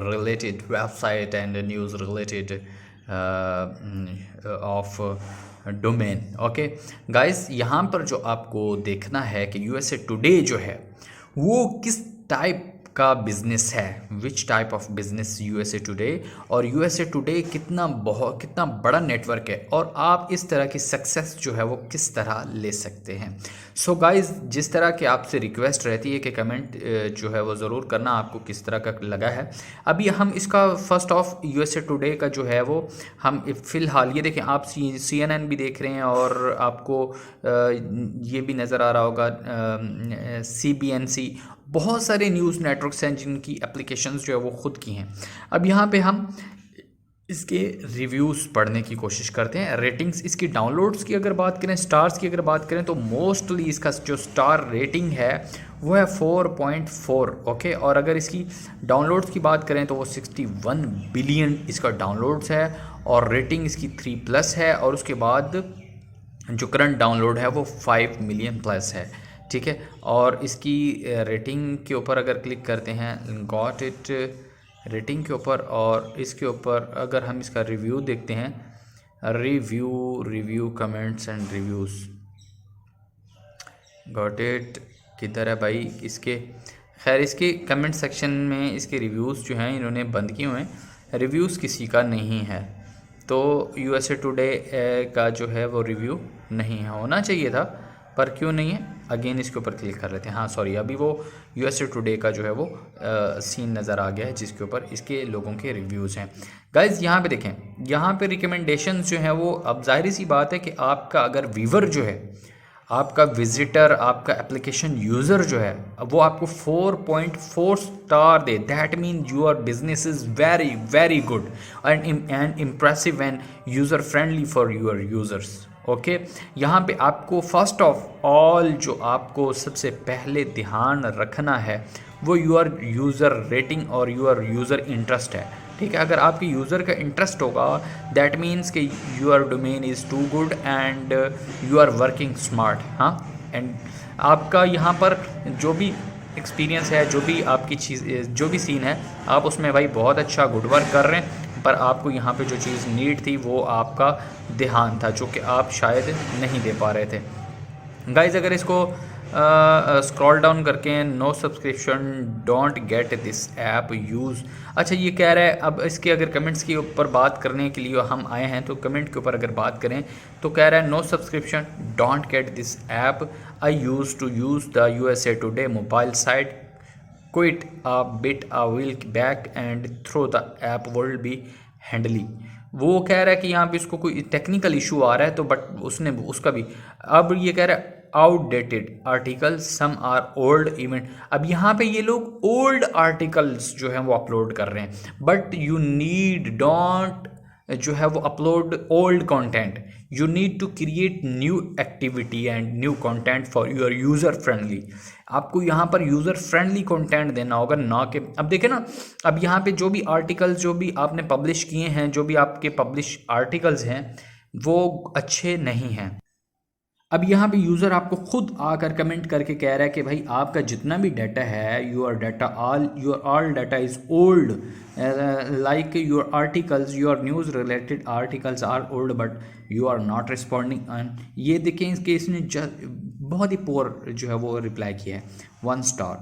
related website and a news related of domain. Okay guys, यहाँ पर जो आपको देखना है कि USA today जो है वो किस टाइप का बिजनेस है, which type of business USA today, और यूएसए टुडे कितना बड़ा नेटवर्क है और आप इस तरह की सक्सेस जो है वो किस तरह ले सकते हैं। सो गाइस, जिस तरह की आपसे रिक्वेस्ट रहती है कि कमेंट जो है वो ज़रूर करना आपको किस तरह का लगा है। अभी हम इसका फर्स्ट ऑफ यूएसए टुडे का जो है वो हम फ़िलहाल ये देखें, आप CNN भी देख रहे हैं और आपको ये भी नज़र आ रहा होगा CBNC, बहुत सारे न्यूज़ नेटवर्क्स हैं जिनकी एप्लीकेशंस जो है वो ख़ुद की हैं। अब यहाँ पे हम इसके रिव्यूज़ पढ़ने की कोशिश करते हैं। रेटिंग्स, इसकी डाउनलोड्स की अगर बात करें, स्टार्स की अगर बात करें, तो मोस्टली इसका जो स्टार रेटिंग है वो है 4.4। ओके, और अगर इसकी डाउनलोड्स की बात करें तो वो 61 बिलियन इसका डाउनलोड्स है और रेटिंग इसकी 3+ है, और उसके बाद जो करंट डाउनलोड है वो 5 मिलियन प्लस है। ठीक है, और इसकी रेटिंग के ऊपर अगर क्लिक करते हैं, गॉट इट रेटिंग के ऊपर, और इसके ऊपर अगर हम इसका रिव्यू देखते हैं, review comments and reviews, got it किधर है भाई इसके? खैर, इसके कमेंट सेक्शन में इसके रिव्यूज़ जो हैं इन्होंने बंद किए हुए हैं, रिव्यूज़ किसी का नहीं है। तो यूएसए टुडे का जो है वो रिव्यू नहीं है, होना चाहिए था पर क्यों नहीं है। अगेन इसके ऊपर क्लिक कर लेते हैं। हाँ सॉरी, अभी वो यूएसए टुडे का जो है वो सीन नज़र आ गया है जिसके ऊपर इसके लोगों के रिव्यूज़ हैं। गाइज़ यहाँ पे देखें, यहाँ पे रिकमेंडेशंस जो हैं वो, अब जाहिर सी बात है कि आपका अगर व्यूवर जो है, आपका विजिटर, आपका एप्लीकेशन यूज़र जो है वो आपको 4.4 star they, that mean your business is very very good and impressive end user friendly for your users. Okay, यहाँ पे आपको फर्स्ट ऑफ ऑल जो आपको सबसे पहले ध्यान रखना है वो योर यूज़र रेटिंग और योर यूज़र इंटरेस्ट है। ठीक है, अगर आपके यूज़र का इंटरेस्ट होगा, दैट मीन्स कि your domain is too good and you are working smart. हाँ, एंड आपका यहाँ पर जो भी एक्सपीरियंस है, जो भी आपकी चीज़, जो भी सीन है, आप उसमें भाई बहुत अच्छा गुड वर्क कर रहे हैं, पर आपको यहाँ पे जो चीज़ नीड थी वो आपका ध्यान था, जो कि आप शायद नहीं दे पा रहे थे। गाइज़, अगर इसको स्क्रॉल डाउन करके, no subscription don't get this app use, अच्छा ये कह रहा है। अब इसके अगर कमेंट्स के ऊपर बात करने के लिए हम आए हैं, तो कमेंट के ऊपर अगर बात करें तो कह रहा है no subscription don't get this app, I use to use the USA today mobile site, quit a bit a week back and throw the app will be handily. वो कह रहा है कि यहाँ पे इसको कोई टेक्निकल इशू आ रहा है, तो बट उसने उसका भी, अब ये कह रहा है outdated article, some are old event. अब यहाँ पे ये लोग ओल्ड आर्टिकल्स जो हैं वो अपलोड कर रहे हैं, बट यू नीड डोंट जो है वो upload old content, you need to create new activity and new content for your user friendly. आपको यहाँ पर यूज़र फ्रेंडली कंटेंट देना होगा, ना कि अब देखें ना, अब यहाँ पे जो भी आर्टिकल्स जो भी आपने पब्लिश किए हैं, जो भी आपके पब्लिश आर्टिकल्स हैं वो अच्छे नहीं हैं। अब यहाँ पे यूज़र आपको खुद आकर कमेंट करके कह रहा है कि भाई आपका जितना भी डाटा है, your all data is old, like your articles, your news related articles are old but you are not responding. ये देखें, इसके इसने बहुत ही पोर जो है वो रिप्लाई किया है, 1 स्टार।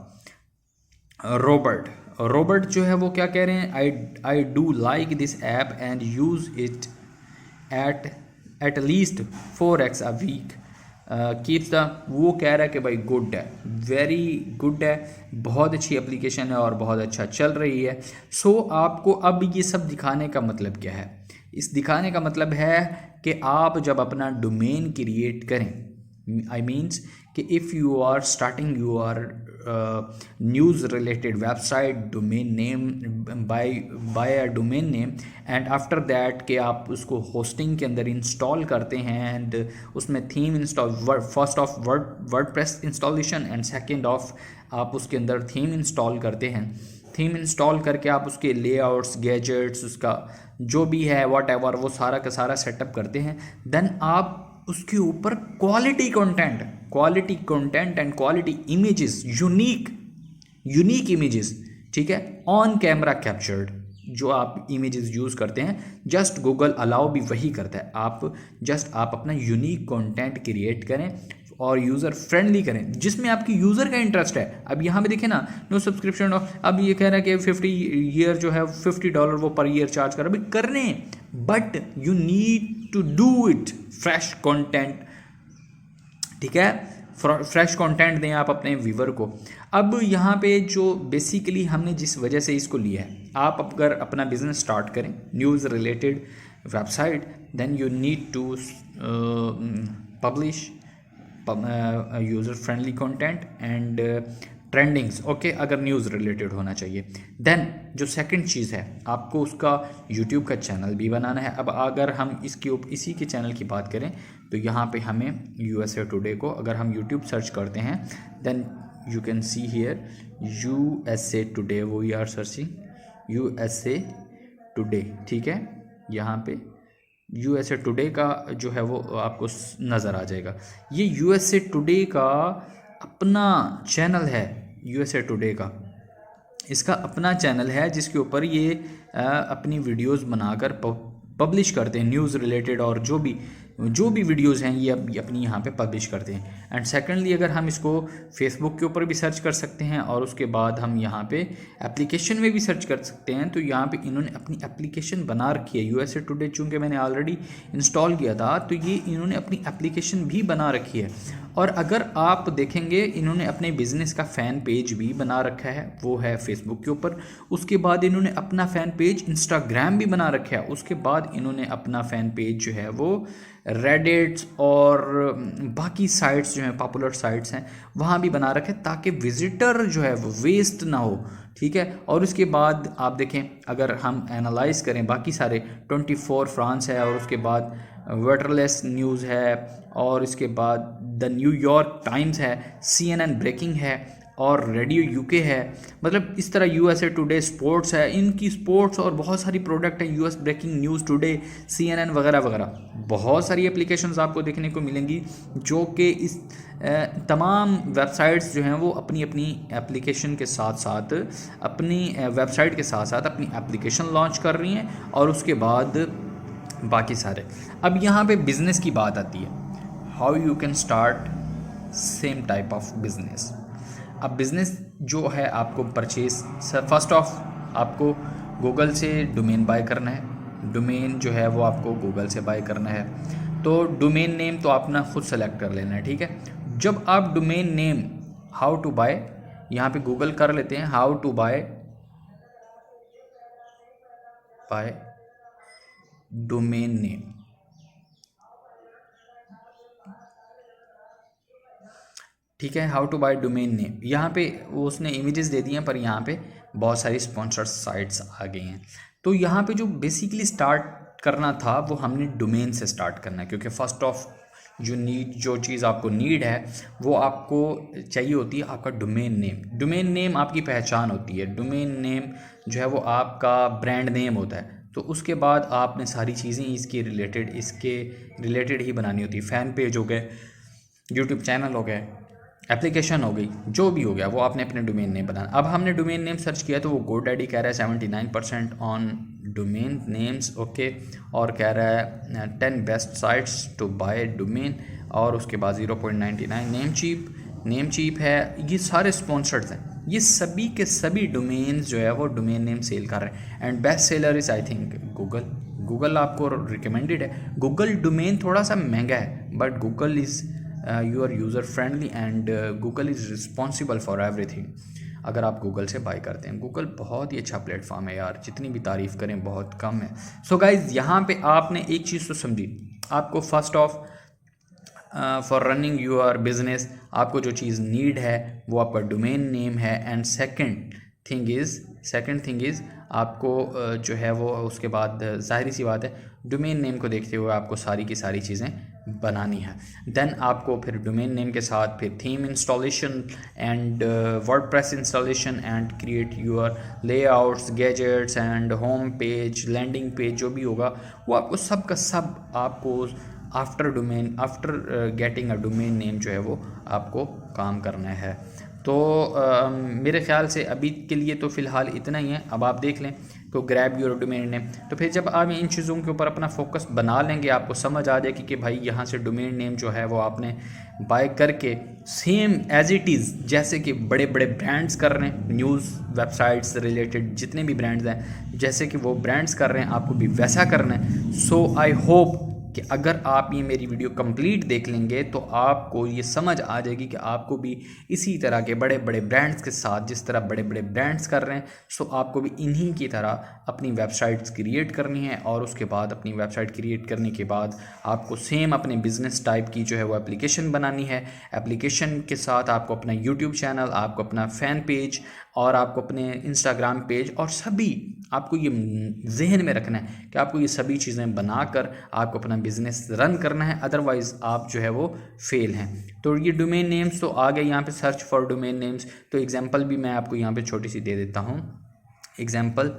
रॉबर्ट जो है वो क्या कह रहे हैं, I do like this app and use it at least 4x a week, keeps the, वो कह रहा है कि भाई गुड है, वेरी गुड है, बहुत अच्छी एप्लीकेशन है और बहुत अच्छा चल रही है। सो आपको अब ये सब दिखाने का मतलब क्या है? इस दिखाने का मतलब है कि आप जब अपना डोमेन क्रिएट करें, आई मीन्स कि if you are starting your news related website domain name buy a domain name, and after that कि आप उसको होस्टिंग के अंदर इंस्टॉल करते हैं एंड उसमें theme install, first of WordPress installation and second of आप उसके अंदर थीम इंस्टॉल करते हैं। थीम इंस्टॉल करके आप उसके लेआउट्स, गैजेट्स, उसका जो भी है व्हाटएवर वो सारा का सारा सेटअप करते हैं। देन आप उसके ऊपर quality content and quality images, unique images, ठीक है, ऑन कैमरा कैप्चर्ड जो आप इमेजेस यूज़ करते हैं, जस्ट गूगल अलाउ भी वही करता है। आप अपना यूनिक कंटेंट क्रिएट करें और यूज़र फ्रेंडली करें जिसमें आपकी यूज़र का इंटरेस्ट है। अब यहाँ पे देखें ना, नो सब्सक्रिप्शन, अब ये कह रहा है कि 50 ईयर जो है $50 वो पर ईयर चार्ज कर, अभी करने, but you need to do it fresh content, ठीक है, फ्रेश कंटेंट दें आप अपने व्यूवर को। अब यहाँ पे जो बेसिकली हमने जिस वजह से इसको लिया है, आप अगर अपना बिजनेस स्टार्ट करें news related website, then you need to publish user friendly content and trendings, okay, अगर न्यूज़ रिलेटेड होना चाहिए। देन जो सेकंड चीज़ है, आपको उसका यूट्यूब का चैनल भी बनाना है। अब अगर हम इसी के चैनल की बात करें तो यहाँ पे हमें USA टुडे को अगर हम यूट्यूब सर्च करते हैं, then you can see here USA today, वो we are searching USA today, ठीक है, यहाँ पे USA टुडे का जो है वो आपको नज़र आ जाएगा। ये USA टुडे का अपना चैनल है, USA टुडे का इसका अपना चैनल है जिसके ऊपर ये अपनी वीडियोस बनाकर पब्लिश करते हैं न्यूज़ रिलेटेड, और जो भी वीडियोस हैं ये अपनी यहाँ पे पब्लिश करते हैं। एंड सेकेंडली अगर हम इसको फेसबुक के ऊपर भी सर्च कर सकते हैं और उसके बाद हम यहाँ पे एप्लीकेशन में भी सर्च कर सकते हैं। तो यहाँ पे इन्होंने अपनी एप्लीकेशन बना रखी है, USA टुडे चूँकि मैंने ऑलरेडी इंस्टॉल किया था तो ये इन्होंने अपनी एप्लीकेशन भी बना रखी है। और अगर आप देखेंगे इन्होंने अपने बिज़नेस का फ़ैन पेज भी बना रखा है, वो है फेसबुक के ऊपर। उसके बाद इन्होंने अपना फ़ैन पेज इंस्टाग्राम भी बना रखा है। उसके बाद इन्होंने अपना फ़ैन पेज जो है वो रेडिट्स और बाकी साइट्स जो हैं पॉपुलर साइट्स हैं वहाँ भी बना रखे ताकि विज़िटर जो है वो वेस्ट ना हो, ठीक है। और उसके बाद आप देखें अगर हम एनालाइज करें बाकी सारे 24 फ्रांस है, और उसके बाद वेटरलेस न्यूज़ है, और इसके बाद द न्यूयॉर्क टाइम्स है, CNN ब्रेकिंग है, और रेडियो यूके है। मतलब इस तरह USA टुडे स्पोर्ट्स है, इनकी स्पोर्ट्स और बहुत सारी प्रोडक्ट है, US breaking news today, CNN वगैरह वगैरह। बहुत सारी एप्लीकेशंस आपको देखने को मिलेंगी जो कि इस तमाम वेबसाइट्स जो हैं वो अपनी अपनी एप्लीकेशन के साथ साथ अपनी वेबसाइट के साथ साथ अपनी एप्लीकेशन लॉन्च कर रही हैं, और उसके बाद बाकी सारे। अब यहाँ पे बिज़नेस की बात आती है, how you can start same type of business. अब बिज़नेस जो है आपको परचेज, फर्स्ट ऑफ आपको गूगल से डोमेन बाय करना है। डोमेन जो है वो आपको गूगल से बाय करना है, तो डोमेन नेम तो आपने खुद सेलेक्ट कर लेना है, ठीक है। जब आप domain name how to buy यहाँ पे गूगल कर लेते हैं, how to buy domain name, ठीक है, how to buy domain name. यहाँ पे वो उसने इमेजेस दे दी हैं, पर यहाँ पे बहुत सारी स्पॉन्सर्ड साइट्स आ गई हैं। तो यहाँ पे जो बेसिकली स्टार्ट करना था वो हमने डोमेन से स्टार्ट करना है, क्योंकि फर्स्ट ऑफ जो चीज़ आपको नीड है वो आपको चाहिए होती है आपका डोमेन नेम। डोमेन नेम आपकी पहचान होती है, डोमेन नेम जो है वो आपका ब्रांड नेम होता है। तो उसके बाद आपने सारी चीज़ें इसके रिलेटेड ही बनानी होती है। फ़ैन पेज हो गए, यूट्यूब चैनल हो गए, एप्लीकेशन हो गई, जो भी हो गया वो आपने अपने डोमेन नेम बनाना। अब हमने डोमेन नेम सर्च किया तो वो GoDaddy कह रहा है 79% ऑन डोमेन नेम्स, ओके, और कह रहा है 10 best sites to buy domain, और उसके बाद 0.99 नेम चीप है। ये सारे स्पॉन्सर्ड हैं, ये सभी के सभी डोमेन्स जो है वो डोमेन नेम सेल कर रहे हैं। And best seller is I think Google आपको रिकमेंडेड है। गूगल डोमेन थोड़ा सा महंगा है, but Google is your user friendly and Google is responsible for everything. अगर आप गूगल से बाय करते हैं, गूगल बहुत ही अच्छा प्लेटफॉर्म है यार, जितनी भी तारीफ़ करें बहुत कम है। सो गाइज़ यहाँ पे आपने एक चीज़ तो समझी, आपको first of for running your business आपको जो चीज़ नीड है वो आपका डोमेन नेम है। एंड सेकंड थिंग इज़ आपको जो है वो उसके बाद ज़ाहिर सी बात है डोमेन नेम को देखते हुए आपको सारी की सारी चीज़ें बनानी है। देन आपको फिर डोमेन नेम के साथ फिर theme installation and WordPress installation and create your layouts, gadgets and home page, landing page जो भी होगा वो आपको सब का सब आपको after getting a domain name जो है वो आपको काम करना है। तो मेरे ख़्याल से अभी के लिए तो फ़िलहाल इतना ही है। अब आप देख लें तो ग्रैब योर डोमेन नेम, तो फिर जब आप इन चीज़ों के ऊपर अपना फोकस बना लेंगे आपको समझ आ जाएगी कि भाई यहाँ से डोमेन नेम जो है वो आपने बाय करके सेम एज इट इज़ जैसे कि बड़े बड़े ब्रांड्स कर रहे हैं, न्यूज़ वेबसाइट्स रिलेटेड जितने भी ब्रांड्स हैं जैसे कि वो ब्रांड्स कर रहे हैं आपको भी वैसा करना है। सो आई होप कि अगर आप ये मेरी वीडियो कंप्लीट देख लेंगे तो आपको ये समझ आ जाएगी कि आपको भी इसी तरह के बड़े बड़े ब्रांड्स के साथ जिस तरह बड़े बड़े ब्रांड्स कर रहे हैं सो आपको भी इन्हीं की तरह अपनी वेबसाइट्स क्रिएट करनी है। और उसके बाद अपनी वेबसाइट क्रिएट करने के बाद आपको सेम अपने बिजनेस टाइप की जो है वो एप्लीकेशन बनानी है। एप्लीकेशन के साथ आपको अपना यूट्यूब चैनल, आपको अपना फ़ैन पेज और आपको अपने इंस्टाग्राम पेज और सभी आपको ये जहन में रखना है कि आपको ये सभी चीज़ें बनाकर आपको अपना बिज़नेस रन करना है, अदरवाइज़ आप जो है वो फेल हैं। तो ये डोमेन नेम्स तो आ गए, यहाँ पे सर्च फॉर डोमेन नेम्स। तो एग्जांपल भी मैं आपको यहाँ पे छोटी सी दे देता हूँ। Example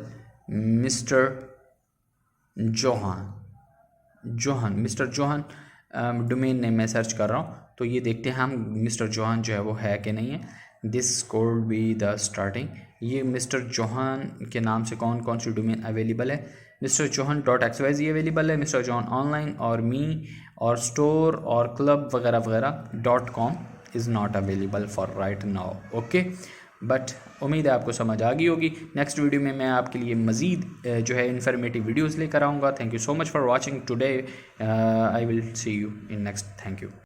mister Johan domain name में सर्च कर रहा हूँ तो ये देखते हैं हम मिस्टर जोहान जो है वो है कि नहीं है। This code be the starting, ये मिस्टर जोहान के नाम से कौन कौन सी डोमेन अवेलेबल है। मिस्टर जोहान .xyz अवेलेबल है, मिस्टर जोहान ऑनलाइन और मी और स्टोर और क्लब वगैरह वगैरह .com is not available for right now. Okay, but उम्मीद है आपको समझ आ गई होगी। नेक्स्ट वीडियो में मैं आपके लिए मज़ीद जो है इन्फॉर्मेटिव वीडियोज़ लेकर आऊँगा। Thank you so much for watching today. I will see you in next. Thank you.